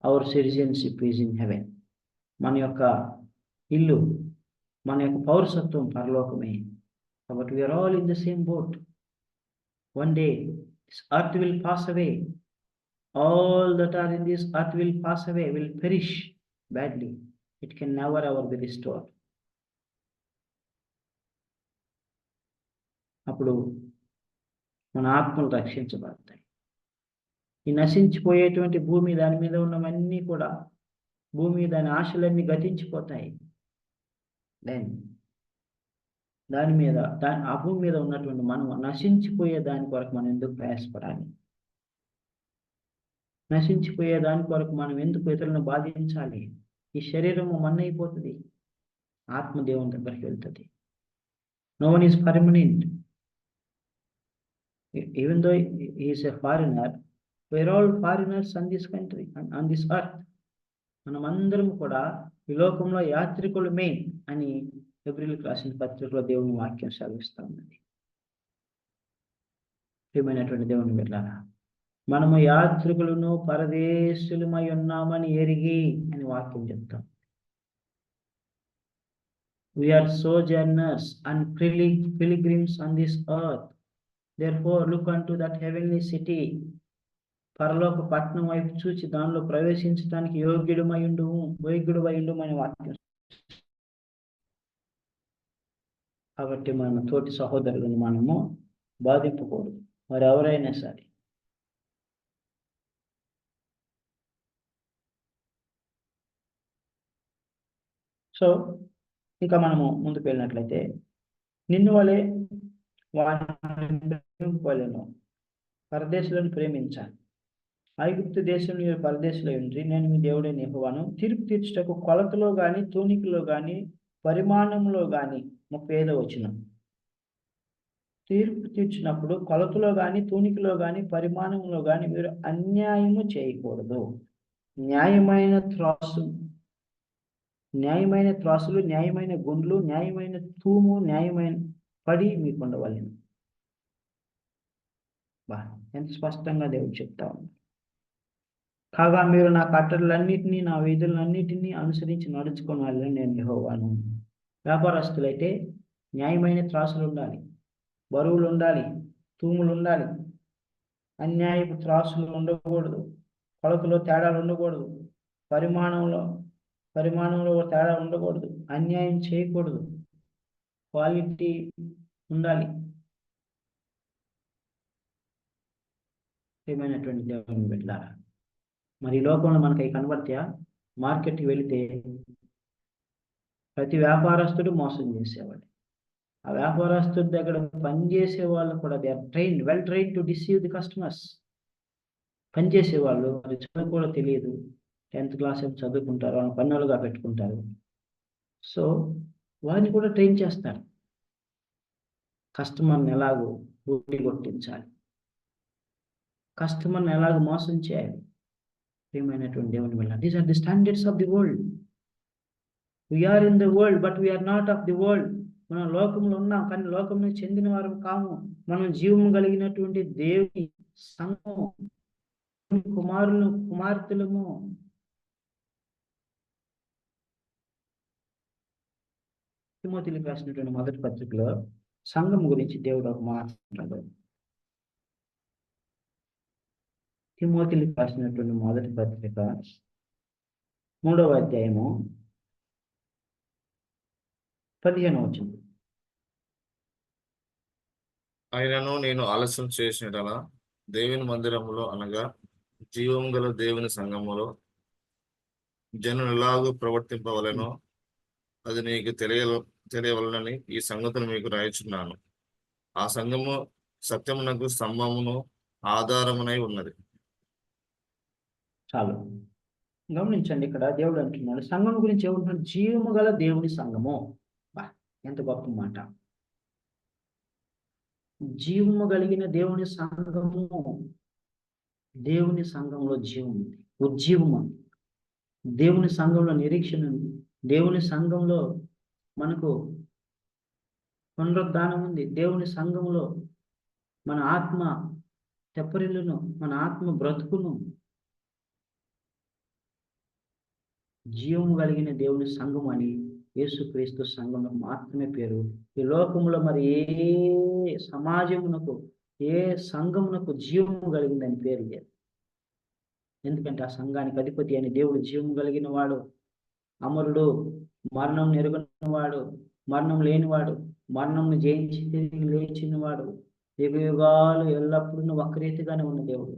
Speaker 1: Our citizenship is in heaven. మన యొక్క ఇల్లు, మన యొక్క పౌరసత్వం పరలోకమే. కాబట్టి we are all in the same boat. One day this earth will pass away. All that are in this earth will pass away, will perish badly. It can never ever be restored. అప్పుడు మన ఆత్మలు రక్షించబడతాయి. ఈ నశించిపోయేటువంటి భూమి, దాని మీద ఉన్నవన్నీ కూడా, భూమి దాని ఆశలన్నీ గతించిపోతాయి. దెన్ దాని మీద ఆ భూమి మీద ఉన్నటువంటి మనం నశించిపోయే దాని కొరకు మనం ఎందుకు ప్రయాసపడాలి? నశించిపోయే దాని కొరకు మనం ఎందుకు ఇతరులను బాధించాలి? ఈ శరీరము మన్నైపోతుంది, ఆత్మ దేవుని దగ్గరికి వెళ్తుంది. No one is permanent. Even though he is a foreigner, we are all foreigners on this country, on this earth. మనమందరం కూడా ఈ లోకంలో యాత్రికులమే అని హెబ్రీయులకు రాసిన పత్రికలో దేవుని వాక్యం సెలవిస్తూ ఉన్నది. ప్రియమైనటువంటి దేవుని బిడ్డలారా, మనము యాత్రికులను పరదేశులమై ఉన్నామని ఎరిగి అని వాక్యం చెప్తాం. We are sojourners and pilgrims on this earth. Therefore look unto that heavenly city. పరలోక పట్టణం వైపు చూచి దానిలో ప్రవేశించడానికి యోగ్యుడమై ఉండుమని వాక్యం. కాబట్టి మన తోటి సహోదరులను మనము బాధింపకూడదు, మరి ఎవరైనా సరే. సో ఇంకా మనము ముందుకు వెళ్ళినట్లయితే, నిన్ను వలె వారిను పరదేశులను ప్రేమించాలి. ఐగుప్తు దేశం మీరు పరదేశులై ఉండి, నేను మీ దేవుడైన యెహోవాను. తీర్పు తీర్చుటకు కొలతలో గాని, తూనికలో గాని, పరిమాణంలో గాని. 35వ వచనం. తీర్పు తీర్చినప్పుడు కొలతలో గాని, తూనికలో గాని, పరిమాణంలో గాని మీరు అన్యాయము చేయకూడదు. న్యాయమైన త్రాసులు, న్యాయమైన గుండ్లు, న్యాయమైన తూము, న్యాయమైన పడి మీకు ఉండవలెను. ఎంత స్పష్టంగా దేవుడు చెప్తా ఉన్నాడు. కాగా మీరు నా కట్టడలన్నిటినీ, నా విధులన్నిటినీ అనుసరించి నడుచుకోవాలని నేను యెహోవాను. వ్యాపారస్తులైతే న్యాయమైన త్రాసులు ఉండాలి, బరువులు ఉండాలి, తూములు ఉండాలి. అన్యాయపు త్రాసులు ఉండకూడదు, కొలతలో తేడాలు ఉండకూడదు, పరిమాణంలో తేడా ఉండకూడదు, అన్యాయం చేయకూడదు, క్వాలిటీ ఉండాలి. ఏమైనటువంటి దేవుని బిడ్డలారా, మరి ఈ లోకంలో మనకి అవి కనబడతాయా? మార్కెట్కి వెళితే ప్రతి వ్యాపారస్తుడు మోసం చేసేవాడు. ఆ వ్యాపారస్తుడి దగ్గర పనిచేసే వాళ్ళు కూడా they are well trained to deceive the customers. పనిచేసే వాళ్ళు అది చదువు కూడా తెలియదు, 10th క్లాస్ ఏం చదువుకుంటారు, వాళ్ళని పన్నులుగా పెట్టుకుంటారు. సో వారిని కూడా ట్రైన్ చేస్తారు, కస్టమర్ని ఎలాగో బూటి కొట్టించాలి, కస్టమర్ని ఎలాగో మోసం చేయాలి. ప్రియమైనటువంటి దేవుని వల్ల these are the standards of the world. We are in the world but we are not of the world. మనం లోకంలో ఉన్నాం కానీ లోకంలో చెందిన వారు కాము. మనం జీవము కలిగినటువంటి దేవుని సంఘము, కుమారులు కుమార్తెలము. తిమోతికి రాసినటువంటి మొదటి పత్రికలో సంఘం గురించి దేవుడు ఒక మాట అంటాడు. తిమోతికి రాసినటువంటి మొదటి పత్రిక 3వ అధ్యాయము 15వ వచనం.
Speaker 2: ఆయనను నేను ఆలస్యం చేసినట్లా దేవుని మందిరములో, అనగా జీవం గల దేవుని సంఘములో జనులు ఎలాగూ ప్రవర్తింపవలెనో అది నీకు తెలియవలనని ఈ సంగతులు మీకు రాయిచున్నాను. ఆ సంఘము సత్యమునకు స్తంభమును ఆధారమునై ఉన్నది.
Speaker 1: చాలు గమనించండి, ఇక్కడ దేవుడు అంటున్నాడు సంఘం గురించి ఏమంటున్నాడు? జీవము గల దేవుని సంఘము. ఎంత గొప్ప మాట! జీవము కలిగిన దేవుని సంఘము. దేవుని సంఘంలో జీవం ఉంది, ఉజ్జీవం ఉంది. దేవుని సంఘంలో నిరీక్షణ ఉంది. దేవుని సంఘంలో మనకు పునరుద్ధానం ఉంది. దేవుని సంఘంలో మన ఆత్మ తెప్పరిల్లును, మన ఆత్మ బ్రతుకును. జీవము కలిగిన దేవుని సంఘం అని యేసుక్రీస్తు సంఘమునకు మాత్రమే పేరు. ఈ లోకంలో మరి ఏ సమాజమునకు, ఏ సంఘమునకు జీవము కలిగిందని పేరు లేదు. ఎందుకంటే ఆ సంఘానికి అధిపతి అని దేవుడు జీవము కలిగిన వాడు, అమరుడు, మరణం ఎరుగనివాడు, మరణం లేనివాడు, మరణంను జయించి తిరిగి లేచినవాడు, యుగ యుగాలు ఎల్లప్పుడూ ఒక్కరీతిగానే ఉన్న దేవుడు.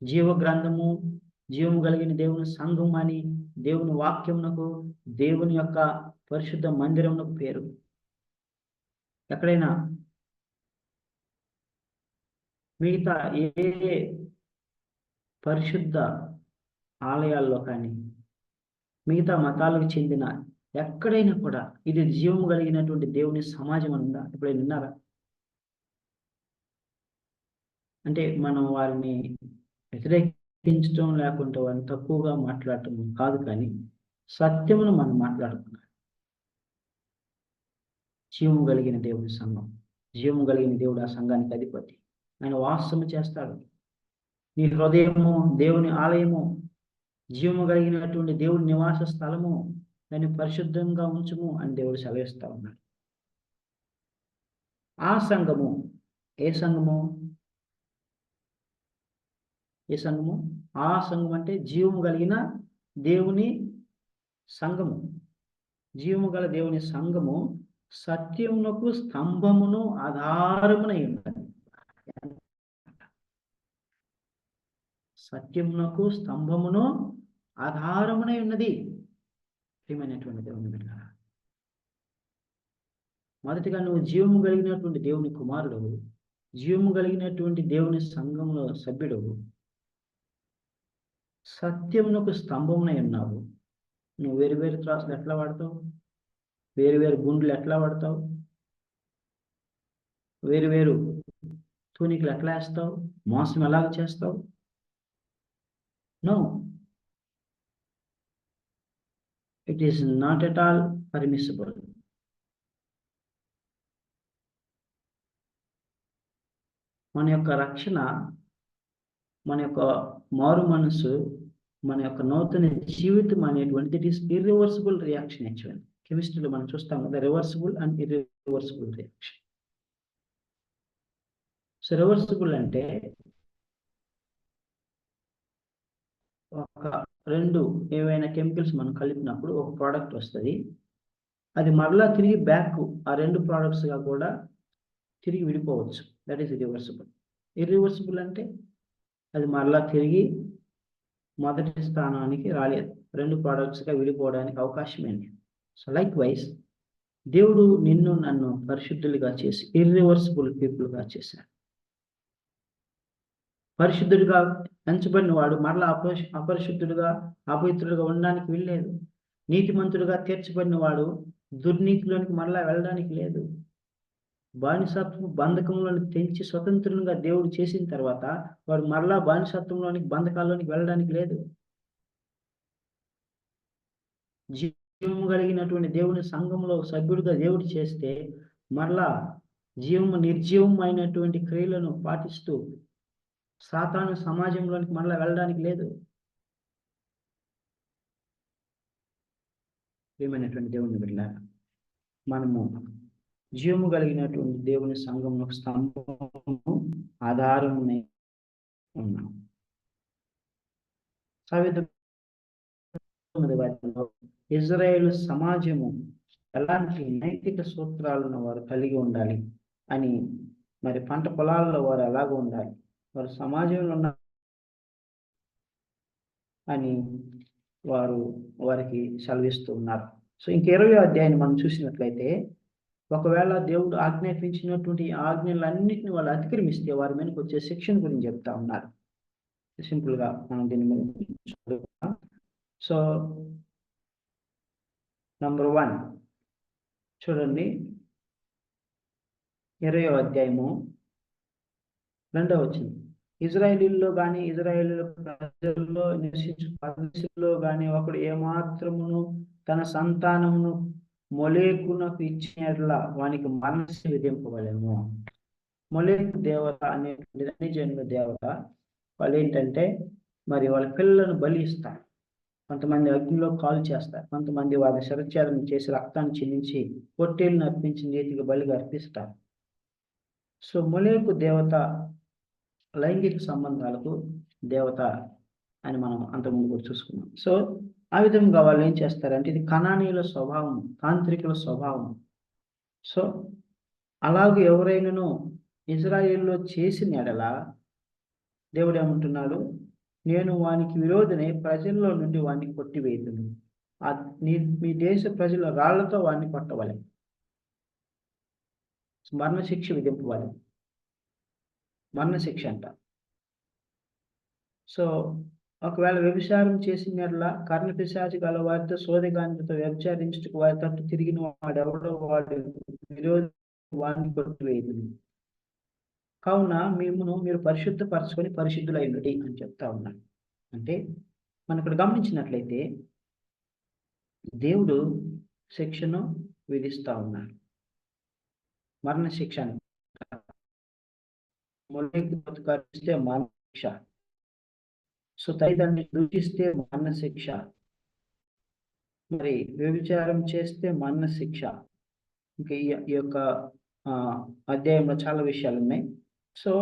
Speaker 1: జీవ గ్రంథము, జీవము కలిగిన దేవుని సంఘం అని దేవుని వాక్యమునకు, దేవుని యొక్క పరిశుద్ధ మందిరమునకు పేరు. ఎక్కడైనా మిగతా ఏ పరిశుద్ధ ఆలయాల్లో కానీ, మిగతా మతాలకు చెందిన ఎక్కడైనా కూడా ఇది జీవము కలిగినటువంటి దేవుని సమాజం ఉందా? ఎప్పుడైనా విన్నారా? అంటే మనం వారిని వ్యతిరేకించడం లేకుంటే వారిని తక్కువగా మాట్లాడటం కాదు, కానీ సత్యమును మనం మాట్లాడుతున్నాం. జీవము కలిగిన దేవుని సంఘం, జీవము కలిగిన దేవుడు ఆ సంఘానికి అధిపతి. ఆయన వాసము చేస్తాడు. నీ హృదయము దేవుని ఆలయము, జీవము కలిగినటువంటి దేవుడి నివాస స్థలము, దాన్ని పరిశుద్ధంగా ఉంచుము అని దేవుడు సెలవిస్తా ఉన్నాడు. ఆ సంఘము ఏ సంఘము? ఏ సంఘము? ఆ సంఘం అంటే జీవము కలిగిన దేవుని సంఘము. జీవము గల దేవుని సంఘము సత్యమునకు స్తంభమును ఆధారమునై ఉన్నది. సత్యమునకు స్తంభమును ఆధారమునై ఉన్నది. ప్రియమైనటువంటి దేవుని బిడ్డలారా, మొదటిగా నువ్వు జీవము కలిగినటువంటి దేవుని కుమారుడు, జీవము కలిగినటువంటి దేవుని సంఘంలో సభ్యుడు, సత్యమునకు స్తంభమునై ఉన్నావు. నువ్వు వేరు వేరు త్రాసులు ఎట్లా వాడతావు? వేరు వేరు గుండ్లు ఎట్లా వాడతావు? వేరు వేరు తూనికలు ఎట్లా వేస్తావు? మోసం ఎలాగ చేస్తావు? No, it is not at all permissible. మన యొక్క రక్షణ, మన యొక్క మారు మనసు, మన యొక్క నూతన జీవితం అనేటువంటిది it is irreversible reaction. Actually కెమిస్ట్రీలో మనం చూస్తాం కదా, reversible and irreversible reaction. So reversible అంటే ఒక రెండు ఏవైనా కెమికల్స్ మనం కలిపినప్పుడు ఒక ప్రోడక్ట్ వస్తుంది, అది మరలా తిరిగి బ్యాక్ ఆ రెండు ప్రోడక్ట్స్గా కూడా తిరిగి విడిపోవచ్చు. That is reversible. ఇర్రివర్సిబుల్ అంటే అది మరలా తిరిగి మొదటి స్థానానికి రాలేదు, రెండు ప్రోడక్ట్స్గా విడిపోవడానికి అవకాశం ఏంటి. సో లైక్ వైజ్ దేవుడు నిన్ను నన్ను పరిశుద్ధులుగా చేసి ఇర్రివర్సిబుల్ పీపుల్గా చేశాడు. పరిశుద్ధుడిగా ఎంచబడిన వాడు మరలా అపరిశుద్ధుడుగా, అపవిత్రుడుగా ఉండడానికి వీల్లేదు. నీతిమంతుడుగా తీర్చబడిన వాడు దుర్నీతిలోనికి మరలా వెళ్ళడానికి లేదు. బానిసత్వం బంధకంలోనికి తెంచి స్వతంత్రునిగా దేవుడు చేసిన తర్వాత వాడు మరలా బానిసత్వంలోనికి, బంధకాల్లోనికి వెళ్ళడానికి లేదు. జీవము కలిగినటువంటి దేవుని సంఘంలో సభ్యుడిగా దేవుడు చేస్తే మరలా నిర్జీవం అయినటువంటి క్రియలను పాటిస్తూ సాతాను సమాజంలోనికి మరలా వెళ్ళడానికి లేదు. ప్రియమైనటువంటి దేవుని బిడ్డలారా, మనము జీవము కలిగినటువంటి దేవుని సంఘంలో స్తంభము ఆధారమునై ఉన్నాం. ఇజ్రాయేల్ సమాజము ఎలాంటి నైతిక సూత్రాలను వారు కలిగి ఉండాలి అని, మరి పంట పొలాల్లో వారు ఎలాగ ఉండాలి, వారు సమాజంలో ఉన్న అని వారికి సెలవిస్తూ ఉన్నారు. సో ఇంక 20వ అధ్యాయాన్ని మనం చూసినట్లయితే, ఒకవేళ దేవుడు ఆజ్ఞాపించినటువంటి ఆజ్ఞలన్నింటినీ వాళ్ళు అతిక్రమిస్తే వారి మీదకి వచ్చే శిక్షణ గురించి చెప్తా ఉన్నారు. సింపుల్ గా మనం దీని మీద చదువుతాం. సో నంబర్ 1 చూడండి, 20వ అధ్యాయము 2వ వచనం. ఇజ్రాయేలీల్లో కానీ ఇజ్రాయేలు ప్రజల్లో నివసించు పరదేశుల్లో కానీ ఒకడు ఏమాత్రమును తన సంతానమును మొలేకునకు ఇచ్చినట్లా వానికి మనస్సు విధింపవలెను. మొలేకు దేవత అనేటువంటి జన్మ దేవత. వాళ్ళు ఏంటంటే మరి వాళ్ళ పిల్లలను బలి ఇస్తారు. కొంతమంది అగ్నిలో కాలు చేస్తారు, కొంతమంది వారిని శిరచ్ఛేదన చేసి రక్తాన్ని చిందించి పొట్టేలును అర్పించి నీతికి బలిగా అర్పిస్తారు. సో మొలేకు దేవత, లైంగిక సంబంధాలకు దేవత అని మనం అంతకుముందు కూడా చూసుకున్నాం. సో ఆ విధంగా వాళ్ళు ఏం చేస్తారంటే, ఇది కనానీయుల స్వభావం, తాంత్రికుల స్వభావం. సో అలాగే ఎవరైనాను ఇజ్రాయేల్లో చేసిన ఎడల దేవుడు ఏమంటున్నాడు, నేను వానికి విరోధనే ప్రజల్లో నుండి వాడిని కొట్టివేయుదును. మీ దేశ ప్రజల రాళ్లతో వాడిని కొట్టవలె, మరణశిక్ష విధింపవాలి. మరణశిక్ష అంట. సో ఒకవేళ వ్యభిచారం చేసినట్లా కర్ణపిశాచి గల వారితో సోదగానితో వ్యభిచారించుటకు వారి తట్టు తిరిగిన వాడు ఎవడో వాడు విరోధి వాడిని కొట్టివేయుదును. కావున మీరు పరిశుద్ధపరచుకొని పరిశుద్ధులైనది అని చెప్తా ఉన్నాడు. అంటే మనం ఇక్కడ గమనించినట్లయితే దేవుడు శిక్షను విధిస్తా ఉన్నాడు, మరణ శిక్ష. కరిస్తే మరణ శిక్ష. సో తల్లిదండ్రులు దూషిస్తే మరణ శిక్ష, మరి వ్యభిచారం చేస్తే మరణ శిక్ష. ఇంకా ఈ యొక్క అధ్యాయంలో చాలా విషయాలు ఉన్నాయి. సో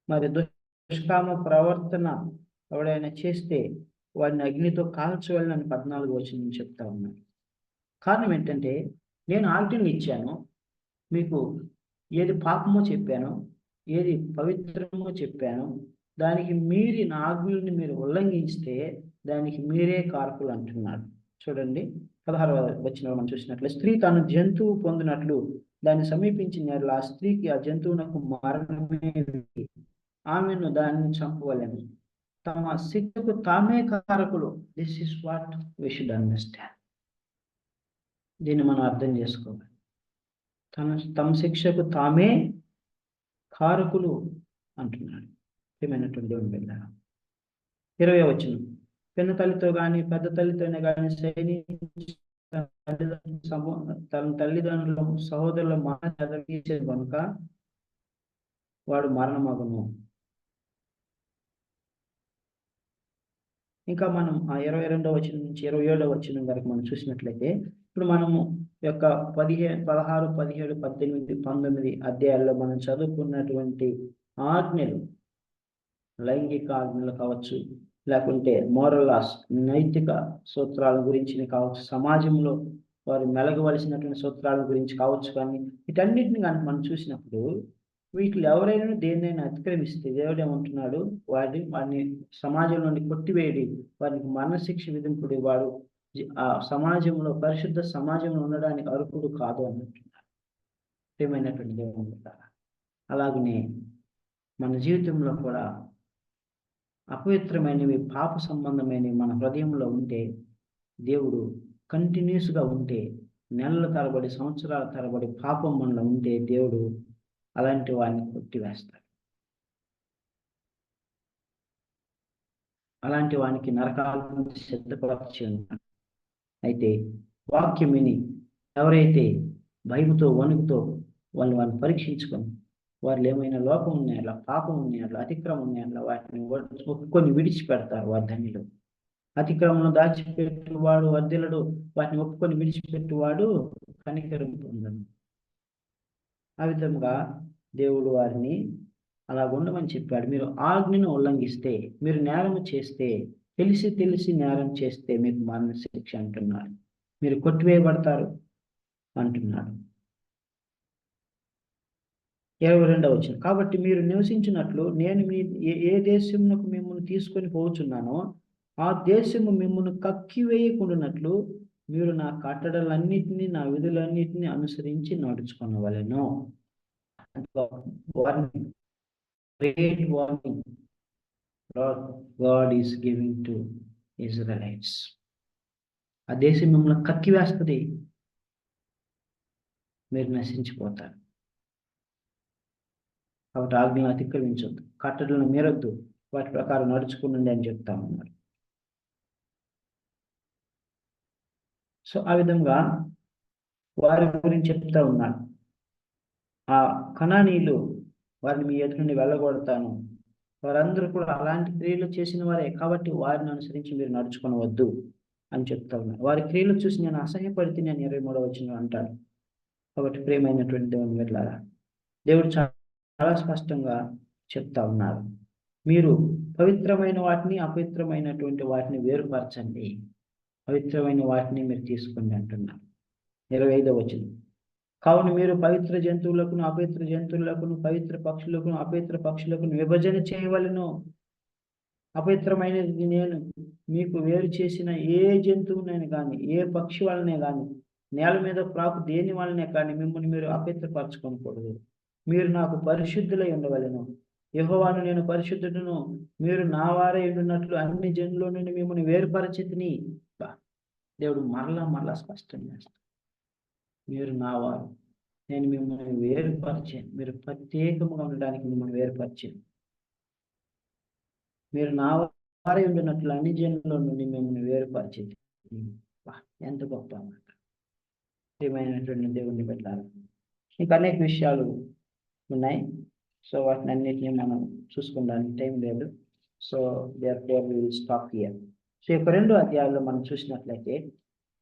Speaker 1: మరి దుష్కామ ప్రవర్తన ఎవడైనా చేస్తే వాడిని అగ్నితో కాల్చవలనని 14వ వచనం చెప్తా ఉన్నాను. కారణం ఏంటంటే, నేను ఆజ్ఞలు ఇచ్చాను మీకు, ఏది పాపమో చెప్పాను, ఏది పవిత్రమో చెప్పాను. దానికి మీరి నా ఆజ్ఞల్ని మీరు ఉల్లంఘిస్తే దానికి మీరే కారకులు అంటున్నాడు. చూడండి 16వ వచనంలో మనం చూసినట్లు, స్త్రీ తాను జంతువు పొందినట్లు దాన్ని సమీపించిన ఆ స్త్రీకి ఆ జంతువునకు మరణమే, ఆమెను దాన్ని చంపవలెను. తమ శిక్షకు తామే కారకులు. This is what we should understand. దీన్ని మనం అర్థం చేసుకోవాలి. తమ శిక్షకు తామే కారకులు అంటున్నాడు. ఏమైనటువంటి దేవుని బిడ్డ. 20వ వచనం, పిన్న తల్లితో కానీ పెద్ద తల్లితోనే కానీ తన తల్లిదండ్రుల సహోదరుల మాట తీసే కనుక వాడు మరణమగును. ఇంకా మనం ఆ 22వ వచనం నుంచి 27వ వచనం వరకు మనం చూసినట్లయితే, ఇప్పుడు మనము యొక్క 16, 17, 18, 19 అధ్యాయాల్లో మనం చదువుకున్నటువంటి ఆజ్ఞలు, లైంగిక ఆజ్ఞలు కావచ్చు, లేకుంటే మోరల్ లాస్, నైతిక సూత్రాల గురించి కావచ్చు, సమాజంలో వారు మెలగవలసినటువంటి సూత్రాల గురించి కావచ్చు, కానీ వీటన్నిటిని కానీ మనం చూసినప్పుడు వీటిలో ఎవరైనా దేన్నైనా అతిక్రమిస్తే దేవుడు ఏమంటున్నాడు, వాడిని సమాజం నుండి కొట్టివేయడి, వారికి మరణశిక్ష విధింపుడు, వాడు ఆ సమాజంలో, పరిశుద్ధ సమాజంలో ఉండడానికి అర్హుడు కాదు అని అంటున్నాడు. ఏమైనటువంటి దేవుడు. అలాగనే మన జీవితంలో కూడా అపవిత్రమైనవి, పాప సంబంధమైనవి మన హృదయంలో ఉంటే, దేవుడు కంటిన్యూస్గా ఉంటే, నెలల తరబడి, సంవత్సరాల తరబడి పాపం మనలో ఉంటే, దేవుడు అలాంటి వాడిని కొట్టివేస్తాడు. అలాంటి వానికి నరకాలను సిద్ధపరిచి ఉన్నాడు. అయితే వాక్యం విని ఎవరైతే భయముతో, వణుకుతో వాళ్ళని పరీక్షించుకొని, వాళ్ళు ఏమైనా లోపం ఉన్నాయట్లా, పాపం ఉన్నాయట్లా, అతిక్రమం ఉన్నాయట్లా, వాటిని ఒప్పుకొని విడిచిపెడతారు, వారి ధన్యులు. అతిక్రమం దాచిపెట్టువాడు వర్ధిల్లడు, వాటిని ఒప్పుకొని విడిచిపెట్టువాడు కనికరం పొందను. ఆ విధంగా దేవుడు వారిని అలా ఉండమని చెప్పాడు. మీరు ఆజ్ఞను ఉల్లంఘిస్తే, మీరు నేరం చేస్తే, తెలిసి నేరం చేస్తే మీకు మరణ శిక్ష అంటున్నాడు. మీరు కొట్టివేయబడతారు అంటున్నాడు. 22వ వచనం, కాబట్టి మీరు నివసించినట్లు నేను ఏ దేశమునకు మిమ్మల్ని తీసుకొని పోవచ్చున్నానో ఆ దేశము మిమ్మల్ని కక్కివేయకుండానట్లు మీరు నా కట్టడలన్నిటినీ, నా విధులన్నిటినీ అనుసరించి నడుచుకొనవలెను. Great warning God is giving to Israelites. ఆ దేశం మిమ్మల్ని కక్కివేస్తుంది, మీరు నశించిపోతారు. కాబట్టి ఆజ్ఞలను అతిక్రమించొద్దు, కట్టడలను మీరొద్దు, వాటి ప్రకారం నడుచుకునండి అని చెప్తా ఉన్నారు. సో ఆ విధంగా వారి గురించి చెప్తా ఉన్నాడు. ఆ కనానీయులు, వారిని మీ ఎదురు నుండి వెళ్ళగొడతాను, వారందరూ కూడా అలాంటి క్రియలు చేసిన వారే, కాబట్టి వారిని అనుసరించి మీరు నడుచుకొనవద్దు అని చెప్తా ఉన్నారు. వారి క్రియలు చూసి నేను అసహ్యపడితే నేను 23వ వచనం అంటాడు. కాబట్టి ప్రియమైనటువంటి దేవుని బిడ్డలారా, దేవుడు చాలా స్పష్టంగా చెప్తా ఉన్నారు, మీరు పవిత్రమైన వాటిని అపవిత్రమైనటువంటి వాటిని వేరుపరచండి, పవిత్రమైన వాటిని మీరు తీసుకోండి అంటున్నారు. 25వ వచనం, కావున మీరు పవిత్ర జంతువులకును అపవిత్ర జంతువులకును, పవిత్ర పక్షులకును అపవిత్ర పక్షులకును విభజన చేయవలెను. అపవిత్రమైనది నేను మీకు వేరు చేసిన ఏ జంతువునైనా కానీ, ఏ పక్షి వలనే కానీ, నేల మీద ప్రాకు దేని వలనే కానీ మిమ్మల్ని మీరు అపవిత్రపరచుకోకూడదు. మీరు నాకు పరిశుద్ధులై ఉండవలెను. యెహోవాను నేను పరిశుద్ధుడును, మీరు నా వారై ఉన్నట్లు అన్ని జనుల నుండి మిమ్మల్ని వేరుపరచితిని. దేవుడు మరలా స్పష్టం చేస్తాడు, మీరు నా వారు, నేను మిమ్మల్ని వేరుపరిచాను, మీరు ప్రత్యేకంగా ఉండడానికి మిమ్మల్ని వేరుపరిచాను. మీరు నా వారై ఉండినట్లు అన్ని జనుల నుండి మిమ్మల్ని వేరుపరిచింది. ఎంత గొప్ప అన్నమాట. ప్రియమైనటువంటి దేవుని పెట్టాలి. ఇంకా అనేక విషయాలు ఉన్నాయి. సో వాటిని అన్నిటిని మనం చూసుకోవడానికి టైం లేదు. So therefore we will stop here. So ఇక 2 అధ్యాయాల్లో మనం చూసినట్లయితే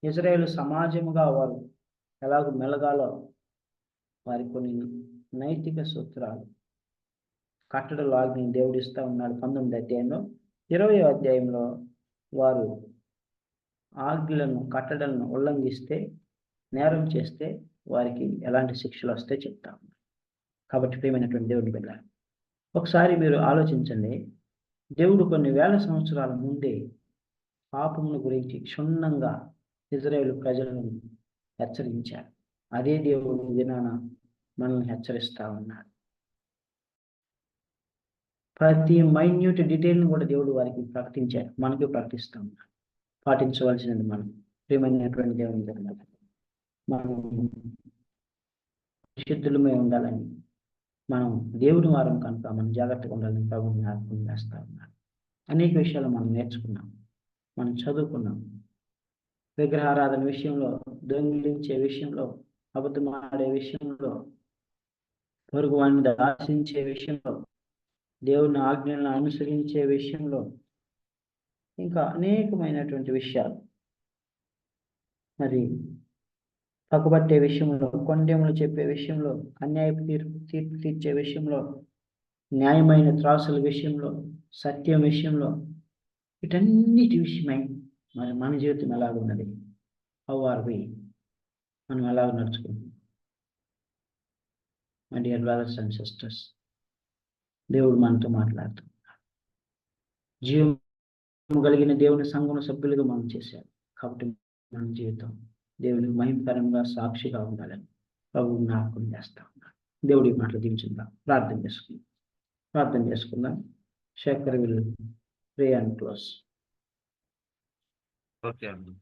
Speaker 1: ఇజ్రాయేలు సమాజముగా వారు ఎలాగో మెలగాలో వారి కొన్ని నైతిక సూత్రాలు, కట్టడలు, ఆజ్ఞలు దేవుడు ఇస్తా ఉన్నాడు 19వ అధ్యాయంలో. 20వ అధ్యాయంలో వారు ఆజ్ఞలను, కట్టడలను ఉల్లంఘిస్తే, నేరం చేస్తే వారికి ఎలాంటి శిక్షలు వస్తే చెప్తా ఉన్నారు. కాబట్టి ప్రియమైనటువంటి దేవుని బిడ్డ, ఒకసారి మీరు ఆలోచించండి. దేవుడు కొన్ని వేల సంవత్సరాల ముందే పాపమును గురించి క్షుణ్ణంగా ఇజ్రాయేలు ప్రజలను హెచ్చరించారు. అదే దేవుడు దినాన మనల్ని హెచ్చరిస్తా ఉన్నాడు. ప్రతి మైన్యూట్ డీటెయిల్ని కూడా దేవుడు వారికి ప్రకటించారు, మనకి ప్రకటిస్తూ ఉన్నాడు. పాటించవలసినది మనం. ప్రియమైనటువంటి దేవుని బిడ్డ, మనం పరిశుద్ధులమై ఉండాలని, మనం దేవుని వారం కనుక మనం జాగ్రత్తగా ఉండాలని ప్రభువుని జ్ఞాపకం చేస్తా ఉన్నాడు. అనేక విషయాలు మనం నేర్చుకున్నాం, మనం చదువుకున్నాం. విగ్రహారాధన విషయంలో, దొంగిలించే విషయంలో, అబద్ధం ఆడే విషయంలో, పొరుగు వాడిని ఆశించే విషయంలో, దేవుని ఆజ్ఞలను అనుసరించే విషయంలో, ఇంకా అనేకమైనటువంటి విషయాలు. మరి పక్కబట్టే విషయంలో, కొండెములు చెప్పే విషయంలో, అన్యాయపు తీర్పు తీర్చే విషయంలో, న్యాయమైన త్రాసుల విషయంలో, సత్యం విషయంలో, వీటన్నిటి విషయమై మరి మన జీవితం ఎలాగున్నది, హౌ ఆర్ వి, మనం ఎలాగ నడుచుకుంటాం. My dear brothers and sisters, దేవుడు మనతో మాట్లాడుతున్నాడు. జీవం కలిగిన దేవుని సంఘం సభ్యులుగా మనం చేశారు. కాబట్టి మన జీవితం దేవునికి మహిమకరంగా సాక్షిగా ఉండాలని ప్రభువు జ్ఞాపకం చేస్తా ఉన్నాడు. దేవుడి మాటలు దీవించుకుందాం. ప్రార్థన చేసుకుందాం. Shekhar will pray and close.
Speaker 2: Okay అండి.